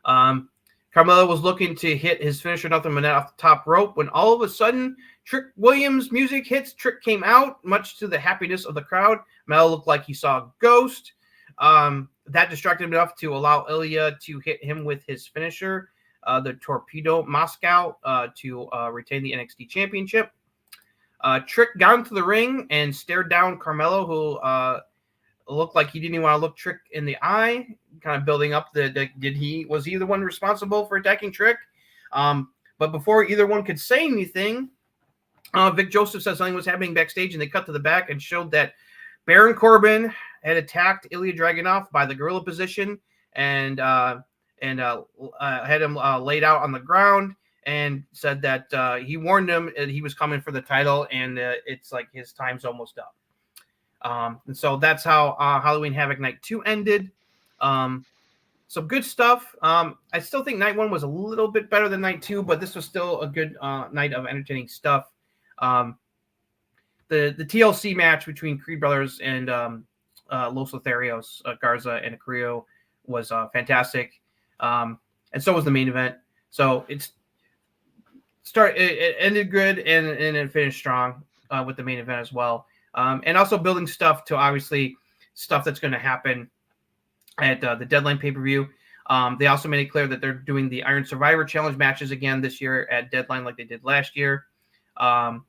Carmelo was looking to hit his finisher, nothing but off the top rope, when all of a sudden, Trick Williams' music hits. Trick came out, much to the happiness of the crowd. Melo looked like he saw a ghost. That distracted him enough to allow Ilya to hit him with his finisher, the Torpedo Moscow, to retain the NXT Championship. Trick got into the ring and stared down Carmelo, who looked like he didn't even want to look Trick in the eye, kind of building up was he the one responsible for attacking Trick? But before either one could say anything, Vic Joseph said something was happening backstage, and they cut to the back and showed that Baron Corbin had attacked Ilya Dragunov by the gorilla position and had him laid out on the ground, and said that he warned him he was coming for the title, and it's like his time's almost up. And so that's how Halloween Havoc Night 2 ended. Some good stuff. I still think Night 1 was a little bit better than Night 2, but this was still a good night of entertaining stuff. The TLC match between Creed Brothers and Los Lotharios, Garza and Acrio, was fantastic. And so was the main event. So it ended good and it finished strong with the main event as well. And also building stuff to obviously stuff that's going to happen at the Deadline pay-per-view. They also made it clear that they're doing the Iron Survivor Challenge matches again this year at Deadline like they did last year. They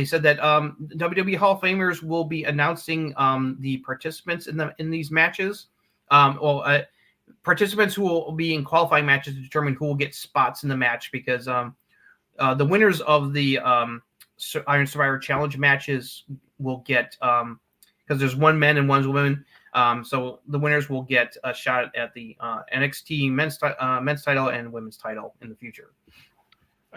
said that WWE Hall of Famers will be announcing the participants in these matches. Participants who will be in qualifying matches to determine who will get spots in the match, because the winners of the Iron Survivor Challenge matches will get, because there's one men and one women, so the winners will get a shot at the NXT men's title and women's title in the future.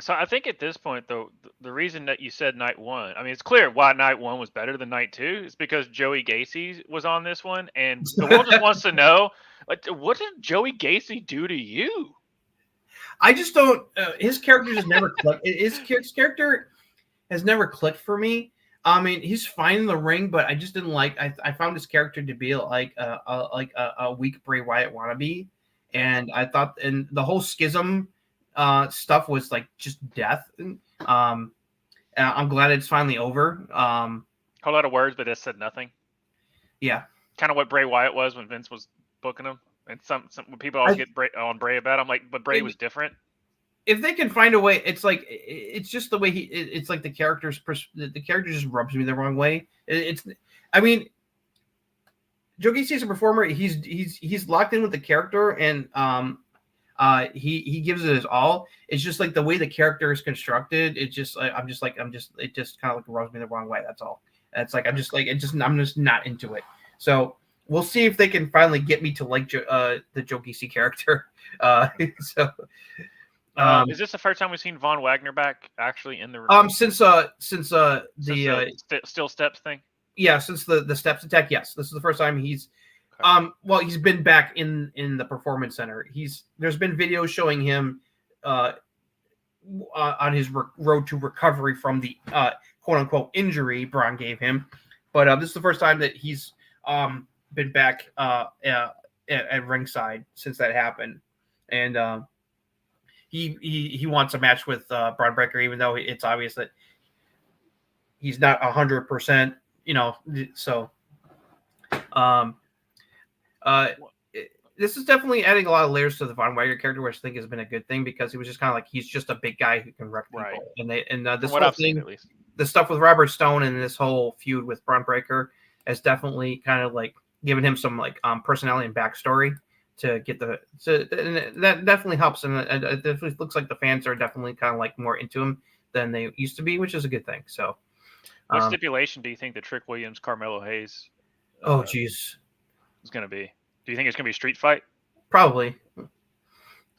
So I think at this point, though, the reason that you said Night 1, I mean, it's clear why Night 1 was better than Night 2 is because Joey Gacy was on this one, and the world just wants to know, like, what did Joey Gacy do to you? I just don't. His character just never clicked. His character has never clicked for me. I mean, he's fine in the ring, but I just didn't like. I found his character to be like a weak Bray Wyatt wannabe, and I thought, and the whole schism stuff was like just death. I'm glad it's finally over. A lot of words, but it said nothing. Yeah, kind of what Bray Wyatt was when Vince was booking him. And some when people always get on Bray about him, like, but Bray was different. If they can find a way, it's like it's just the way it's like the character just rubs me the wrong way. I mean, Joe Gacy is a performer. He's locked in with the character, and he gives it his all. It's just like the way the character is constructed. It just it just kind of like rubs me the wrong way. That's all. It's like I'm just not into it. So we'll see if they can finally get me to like the Joe Gacy character. Is this the first time we've seen Von Wagner back actually in the since the Steel Steps thing? Yeah, since the Steps attack. Yes, this is the first time he's he's been back in the Performance Center. There's been videos showing him on his road to recovery from the quote unquote injury Braun gave him, but this is the first time that he's been back at ringside since that happened, and he wants a match with Braun Breaker, even though it's obvious that he's not 100%, so this is definitely adding a lot of layers to the Von Wagner character, which I think has been a good thing, because he was just kind of like, he's just a big guy who can wreck people. Right. And this whole thing, at least, the stuff with Robert Stone and this whole feud with Braun Breaker has definitely kind of like given him some like personality and backstory to get and that definitely helps. And it definitely looks like the fans are definitely kind of like more into him than they used to be, which is a good thing. So what stipulation do you think the Trick Williams, Carmelo Hayes geez, is going to be? Do you think it's going to be a street fight? Probably.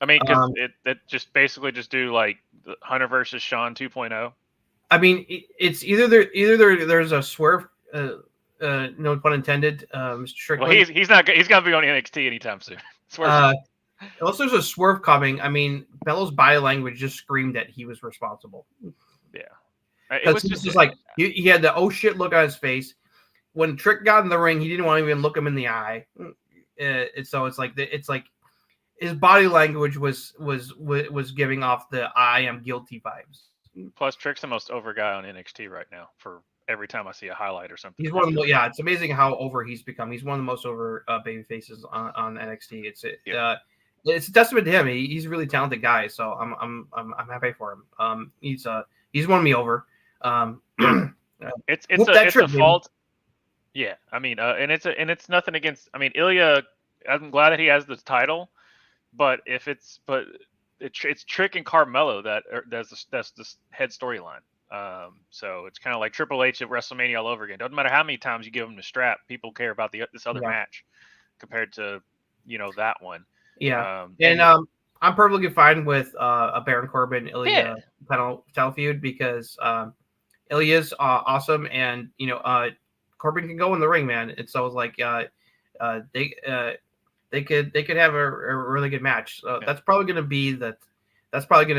I mean, because it just basically just do like Hunter versus Sean 2.0. I mean, it's either there's a swerve, no pun intended, Mr. Strickland. Well, he's not going to be on NXT anytime soon. Unless there's a swerve coming. I mean, Bello's body language just screamed that he was responsible. Yeah, it was just like he had the oh shit look on his face. When Trick got in the ring, he didn't want to even look him in the eye. So it's like his body language was giving off the I am guilty vibes. Plus, Trick's the most over guy on NXT right now. For every time I see a highlight or something, he's one of the it's amazing how over he's become. He's one of the most over baby faces on NXT. It's a testament to him. He's a really talented guy. So I'm happy for him. He's won me over. It's a fault. Yeah, I mean, and it's nothing against. I mean, Ilya. I'm glad that he has this title, but it's Trick and Carmelo that's the head storyline. So it's kind of like Triple H at WrestleMania all over again. Doesn't matter how many times you give him the strap, people care about this other match compared to that one. Yeah, I'm perfectly fine with a Baron Corbin Ilya title feud, because Ilya's awesome, and Corbin can go in the ring, man. It's always like they could have a really good match. So that's probably going to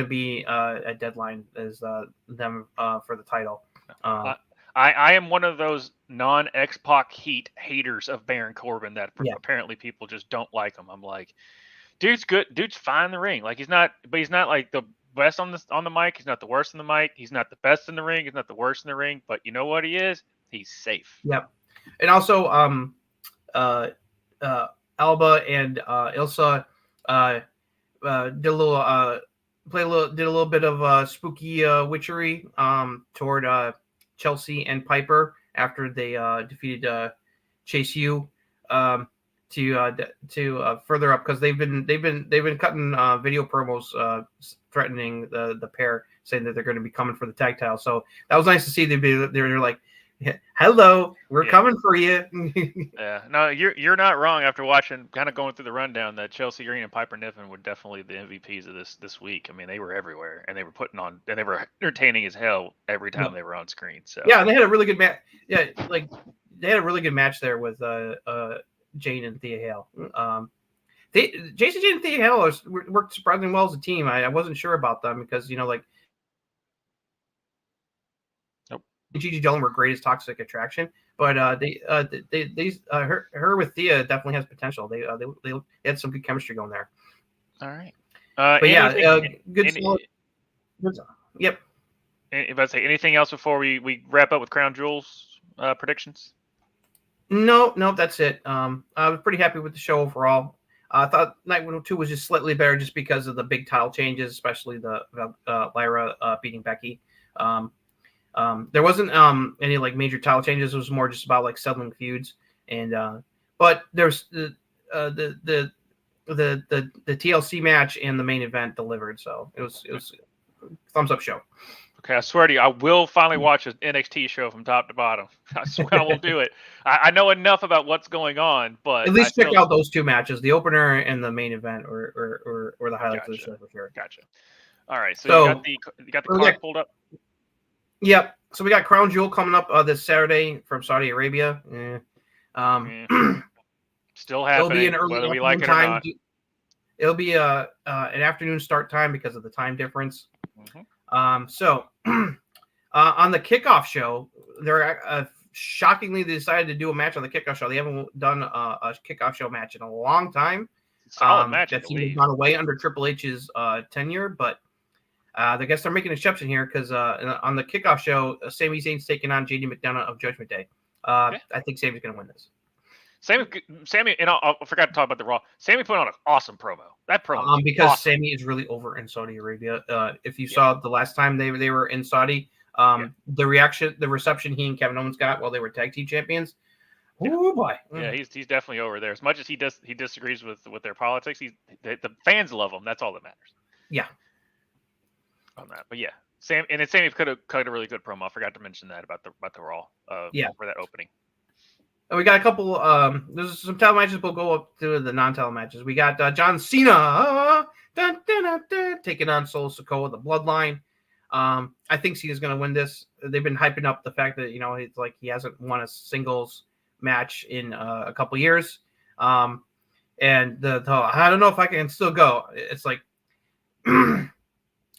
be a deadline as them for the title. I am one of those non-X-Pac Heat haters of Baron Corbin that apparently people just don't like him. I'm like, dude's good. Dude's fine in the ring. Like he's not like the best on the mic. He's not the worst in the mic. He's not the best in the ring. He's not the worst in the ring. But you know what he is? He's safe. Yep. And also, Alba and Ilsa did a little bit of spooky witchery toward Chelsea and Piper after they defeated Chase U to further up, because they've been cutting video promos threatening the pair, saying that they're going to be coming for the tag title. So that was nice to see. They're like, hello, we're coming for you. Yeah, no, you're not wrong. After watching, kind of going through the rundown, that Chelsea Green and Piper Niven were definitely the MVPs of this week. I mean, they were everywhere, and they were entertaining as hell every time they were on screen. So and they had a really good match. Yeah, like they had a really good match there with Jane and Thea Hale. JCJ and Thea Hale worked surprisingly well as a team. I wasn't sure about them because like Gigi Dolan were great as Toxic Attraction, but her with Thea definitely has potential. They had some good chemistry going there. All right. But good. Yep. If I say anything else before we wrap up with Crown Jewels predictions? No, that's it. I was pretty happy with the show overall. I thought Night 102 was just slightly better just because of the big title changes, especially the Lyra beating Becky. There wasn't any like major title changes. It was more just about like settling feuds, and but there's the TLC match and the main event delivered, so it was a thumbs up show. Okay, I swear to you, I will finally watch an NXT show from top to bottom. I swear I will do it. I know enough about what's going on, but at least check out those two matches, the opener and the main event, or the highlights of the show for sure. Gotcha. All right, so you got the card pulled up. Yep. So we got Crown Jewel coming up this Saturday from Saudi Arabia. Still happening, whether we like it or not. It'll be an afternoon start time because of the time difference. So on the kickoff show, they're shockingly they decided to do a match on the kickoff show. They haven't done a kickoff show match in a long time. Solid match. That seems to have gone away under Triple H's tenure, but I guess they're making an exception here because on the kickoff show, Sami Zayn's taking on JD McDonough of Judgment Day. I think Sami's going to win this. Sami, and I forgot to talk about the Raw. Sami put on an awesome promo. That promo because awesome. Sami is really over in Saudi Arabia. If you saw the last time they were in Saudi, the reception he and Kevin Owens got while they were tag team champions. Oh boy! Yeah, he's definitely over there. As much as he disagrees with their politics, the fans love him. That's all that matters. Yeah. On that, but yeah, Sami could have cut a really good promo. I forgot to mention that about the Raw. For that opening. And we got a couple. There's some title matches. We'll go up to the non-title matches. We got John Cena taking on Solo Sikoa, the Bloodline. I think Cena's going to win this. They've been hyping up the fact that it's like he hasn't won a singles match in a couple years. And the I don't know if I can still go. It's like.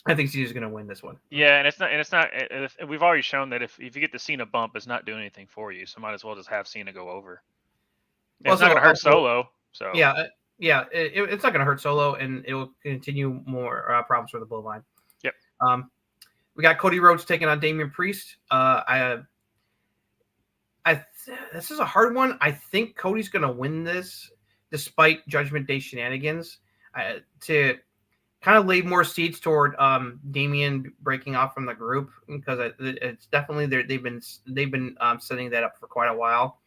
I think Cena's going to win this one. Yeah, and it's not. We've already shown that if you get the Cena bump, it's not doing anything for you. So might as well just have Cena go over. It's not going to hurt Solo. So yeah, it's not going to hurt Solo, and it will continue more problems for the Bloodline. Yep. We got Cody Rhodes taking on Damian Priest. This is a hard one. I think Cody's going to win this, despite Judgment Day shenanigans. To kind of laid more seeds toward Damian breaking off from the group because it's definitely they've been setting that up for quite a while.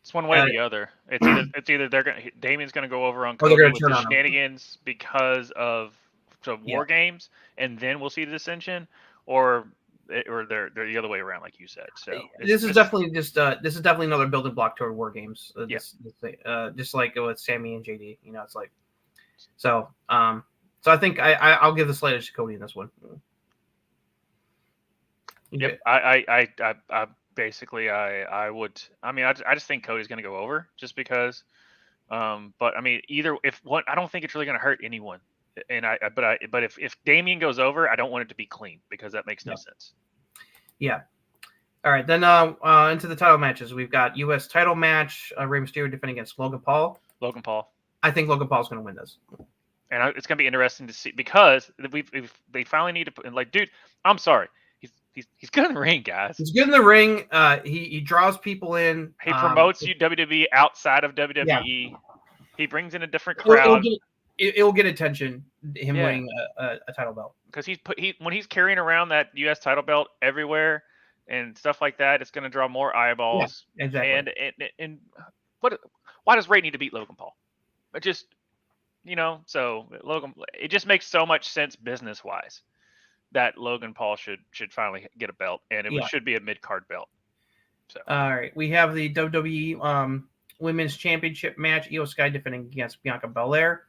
It's one way or the other. It's either Damian's going to go over on Cody with the shenanigans because of War Games, and then we'll see the dissension, or they're the other way around, like you said. So this is definitely another building block toward War Games. Just like with Sami and JD, it's like so. So I think I'll give the slightest to Cody in this one. Yep. I basically I would. I mean, I just think Cody's going to go over just because. But I mean, I don't think it's really going to hurt anyone. And but if Damian goes over, I don't want it to be clean because that makes no sense. Yeah. All right, then into the title matches. We've got U.S. title match, Rey Mysterio defending against Logan Paul. I think Logan Paul's going to win this. And it's going to be interesting to see because they finally need to put dude. I'm sorry, he's good in the ring, guys. He's good in the ring. He draws people in. He promotes WWE outside of WWE. Yeah. He brings in a different crowd. It'll get attention. Him winning a title belt because when he's carrying around that U.S. title belt everywhere and stuff like that, it's going to draw more eyeballs. Yeah, exactly. And why does Rey need to beat Logan Paul? It just so Logan, it just makes so much sense business wise that Logan Paul should finally get a belt, and it should be a mid card belt. So all right, we have the WWE Women's Championship match. Io Sky defending against Bianca Belair.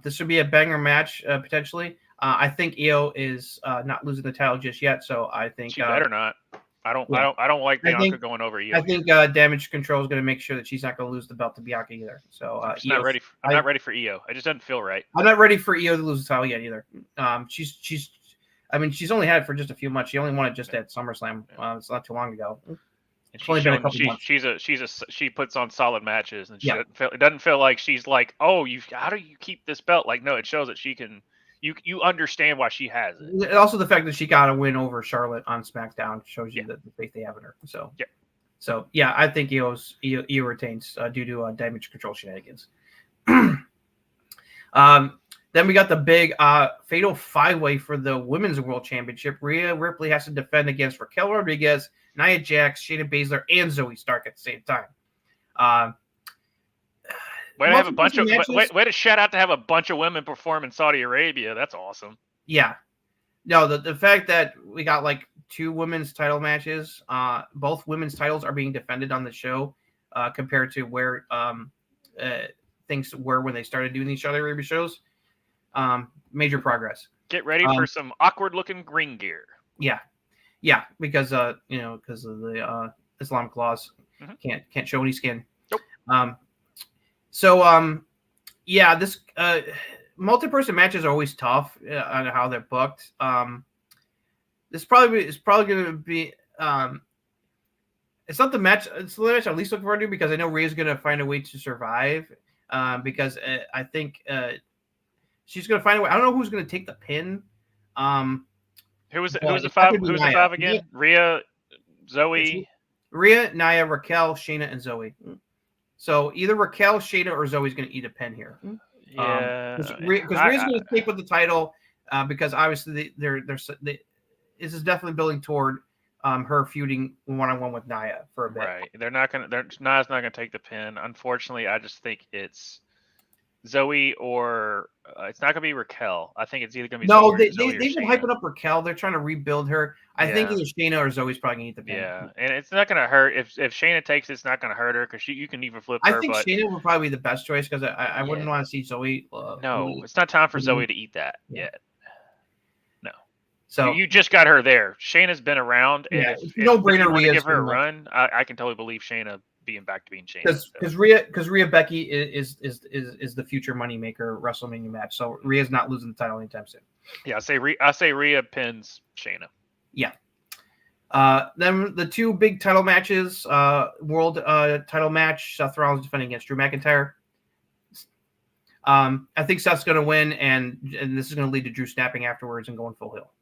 This would be a banger match potentially. I think Io is not losing the title just yet, so I think she better not. I don't like Bianca going over Io. I think Damage Control is going to make sure that she's not going to lose the belt to Bianca either. So I'm just not ready. I'm not ready for Io. It just doesn't feel right. I'm not ready for Io to lose the title yet either. She's only had it for just a few months. She only won it just at SummerSlam. It's not too long ago. And she puts on solid matches, and it doesn't feel like she's like, oh, how do you keep this belt? Like, no, it shows that she can. You understand why she has it. And also the fact that she got a win over Charlotte on SmackDown shows you the faith they have in her. So I think Io retains due to Damage Control shenanigans. Then we got the big fatal 5-way for the Women's World Championship. Rhea Ripley has to defend against Raquel Rodriguez, Nia Jax, Shayna Baszler, and Zoe Stark at the same time. Way to shout out to have a bunch of women perform in Saudi Arabia. That's awesome. Yeah. No, the fact that we got like 2 women's title matches, both women's titles are being defended on the show compared to where things were when they started doing these Saudi Arabia shows. Major progress. Get ready for some awkward looking ring gear. Yeah, because of the Islamic laws, can't show any skin. Nope. This multi-person matches are always tough on how they're booked. This is probably going to be. It's not the match. It's the match I'm least looking forward to because I know Rhea's going to find a way to survive. Because I think she's going to find a way. I don't know who's going to take the pin. Who was the 5? Who's the 5 again? Rhea, Zoe. Rhea, Nia, Raquel, Shayna, and Zoe. So either Raquel, Shayna, or Zoe's going to eat a pin here. Yeah, because Rhea's going to take with the title because obviously this is definitely building toward her feuding one-on-one with Nia for a bit. Right. Nia's not going to take the pin. Unfortunately, I just think it's Zoe or it's not going to be Raquel. I think it's either going to be Zoe or they've Shayna. been hyping up Raquel. They're trying to rebuild her. I think either Shayna or Zoe's probably going to eat the pin. Yeah, and it's not going to hurt. If Shayna takes it, it's not going to hurt her because you can even flip her. I think Shayna would probably be the best choice because I wouldn't want to see Zoe. No, it's not time for Zoe to eat that yet. No. So you just got her there. Shayna's been around. And if no brainer. You want to give her a run. I can totally believe Shayna being back to being Shayna. Because Rhea Becky is the future moneymaker WrestleMania match. So Rhea's not losing the title anytime soon. Yeah, I say Rhea pins Shayna. Yeah. Then the 2 big title matches, world title match, Seth Rollins defending against Drew McIntyre. I think Seth's going to win, and this is going to lead to Drew snapping afterwards and going full heel.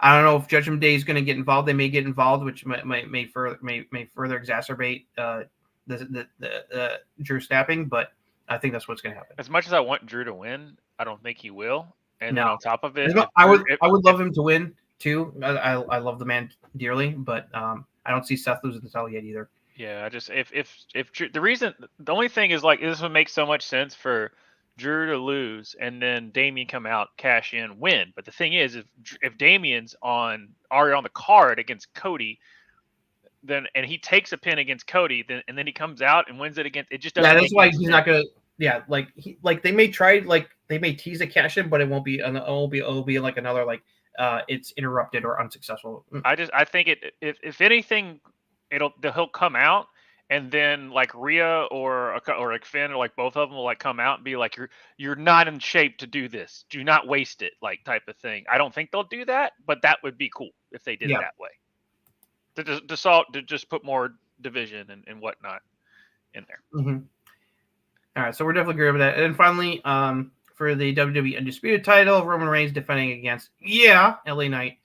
I don't know if Judgment Day is going to get involved. They may get involved, which may further exacerbate the Drew snapping, but I think that's what's going to happen. As much as I want Drew to win, I don't think he will. And then on top of it, I would love him to win too. I love the man dearly, but I don't see Seth losing the title yet either. Yeah, I just if the only thing is like this would make so much sense for Drew to lose and then Damian come out, cash in, win. But the thing is, if Damian's already on the card against Cody, then and he takes a pin against Cody, then he comes out and wins it against. It just doesn't. Yeah, that's why he's not gonna. Yeah, they may try they may tease a cash in, but it won't be. It'll be like another it's interrupted or unsuccessful. I think if anything, he'll come out. And then like Rhea or like Finn or like both of them will like come out and be like, you're not in shape to do this. Do not waste it, like type of thing. I don't think they'll do that, but that would be cool if they did it that way. To just put more division and whatnot in there. Mm-hmm. All right, so we're definitely agreeing with that. And then finally, for the WWE Undisputed title, Roman Reigns defending against LA Knight.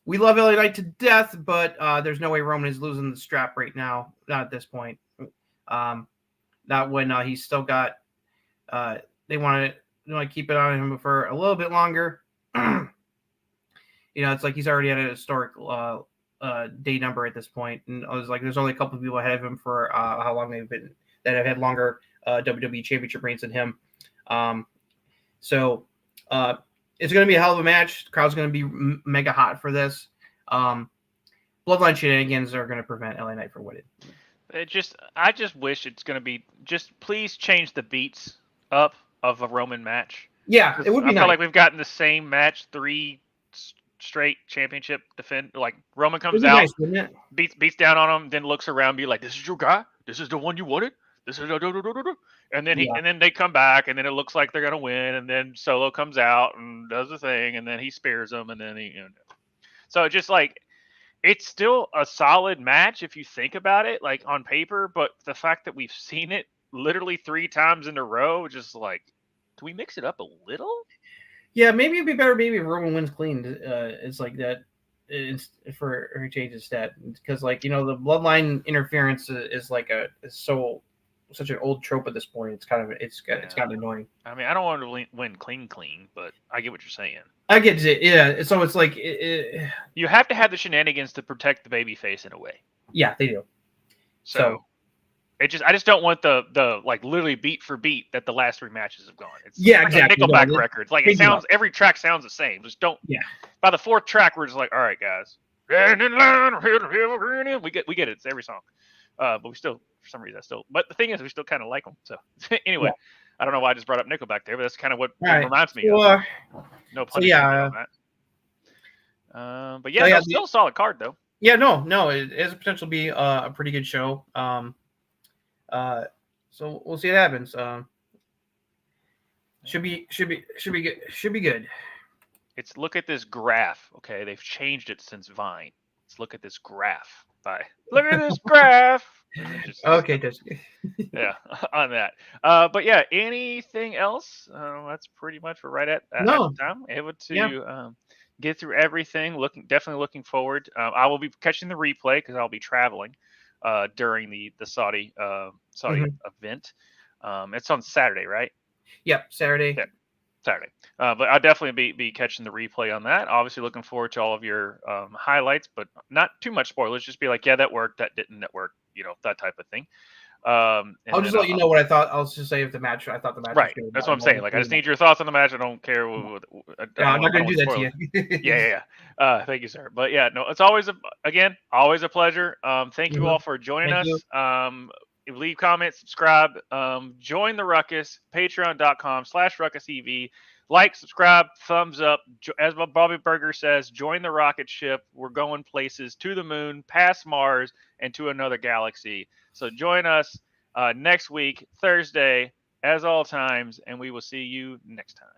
We love LA Knight to death, but there's no way Roman is losing the strap right now. Not at this point. Not when he's still got. They want to keep it on him for a little bit longer. It's like he's already at a historic day number at this point, and I was like, there's only a couple of people ahead of him for how long they've been that have had longer WWE Championship reigns than him. It's going to be a hell of a match. The crowd's going to be mega hot for this. Bloodline shenanigans are going to prevent LA Knight from winning. I just wish it's going to be please change the beats up of a Roman match. Yeah, it would be I nice. feel like we've gotten the same match 3 straight championship defend. Like Roman comes It'd be out, nice, wouldn't it? beats down on him, then looks around, be like, "This is your guy. This is the one you wanted. This is and then Yeah. and then they come back, and then it looks like they're gonna win, and then Solo comes out and does the thing, and then he spears them, and then so just like it's still a solid match if you think about it, like on paper, but the fact that we've seen it literally 3 times in a row, just like, can we mix it up a little? Yeah, maybe it'd be better. Maybe if Roman wins clean, it's like that. It's for her change his stat because, like, the bloodline interference is like such an old trope at this point. It's kind of it's gotten annoying. I mean, I don't want to win clean, but I get what you're saying. I get it. Yeah. So it's like you have to have the shenanigans to protect the baby face in a way. Yeah, they do. So I just don't want the like literally beat for beat that the last 3 matches have gone. It's exactly. Nickelback records. Like it sounds, every track sounds the same. Just don't. Yeah. By the 4th track, we're just like, all right, guys, we get it. It's every song. But we still, for some reason, But the thing is, we still kind of like them. So anyway, I don't know why I just brought up Nickelback there, but that's kind of what it reminds me of. No punishment on that. But still a solid card though. Yeah, no, it has the potential to be a pretty good show. So we'll see what happens. Should be good. Should be good. It's look at this graph. Okay, they've changed it since Vine. Let's look at this graph. Look at this graph. Okay, just yeah, on that. But yeah, anything else? That's pretty much we're right at time. Able to get through everything. Definitely looking forward. I will be catching the replay because I'll be traveling during the Saudi event. It's on Saturday, right? Yep, Saturday. Yeah, Saturday. But I'll definitely be catching the replay on that. Obviously, looking forward to all of your highlights, but not too much spoilers. Just be like, yeah, that worked, that didn't, that worked. That type of thing. I'll just let you know what I thought. I'll just say if the match. I thought the match. Right. Was good. That's what I'm saying. Like, I just need your thoughts on the match. I don't care. I'm not going to do that to you. Yeah. Thank you, sir. But yeah, no, it's always a pleasure. Thank you all for joining us. Leave comments, subscribe, join the Ruckus, patreon.com/RuckusEV. Like, subscribe, thumbs up. As Bobby Burger says, join the rocket ship. We're going places, to the moon, past Mars, and to another galaxy. So join us next week, Thursday, as all times, and we will see you next time.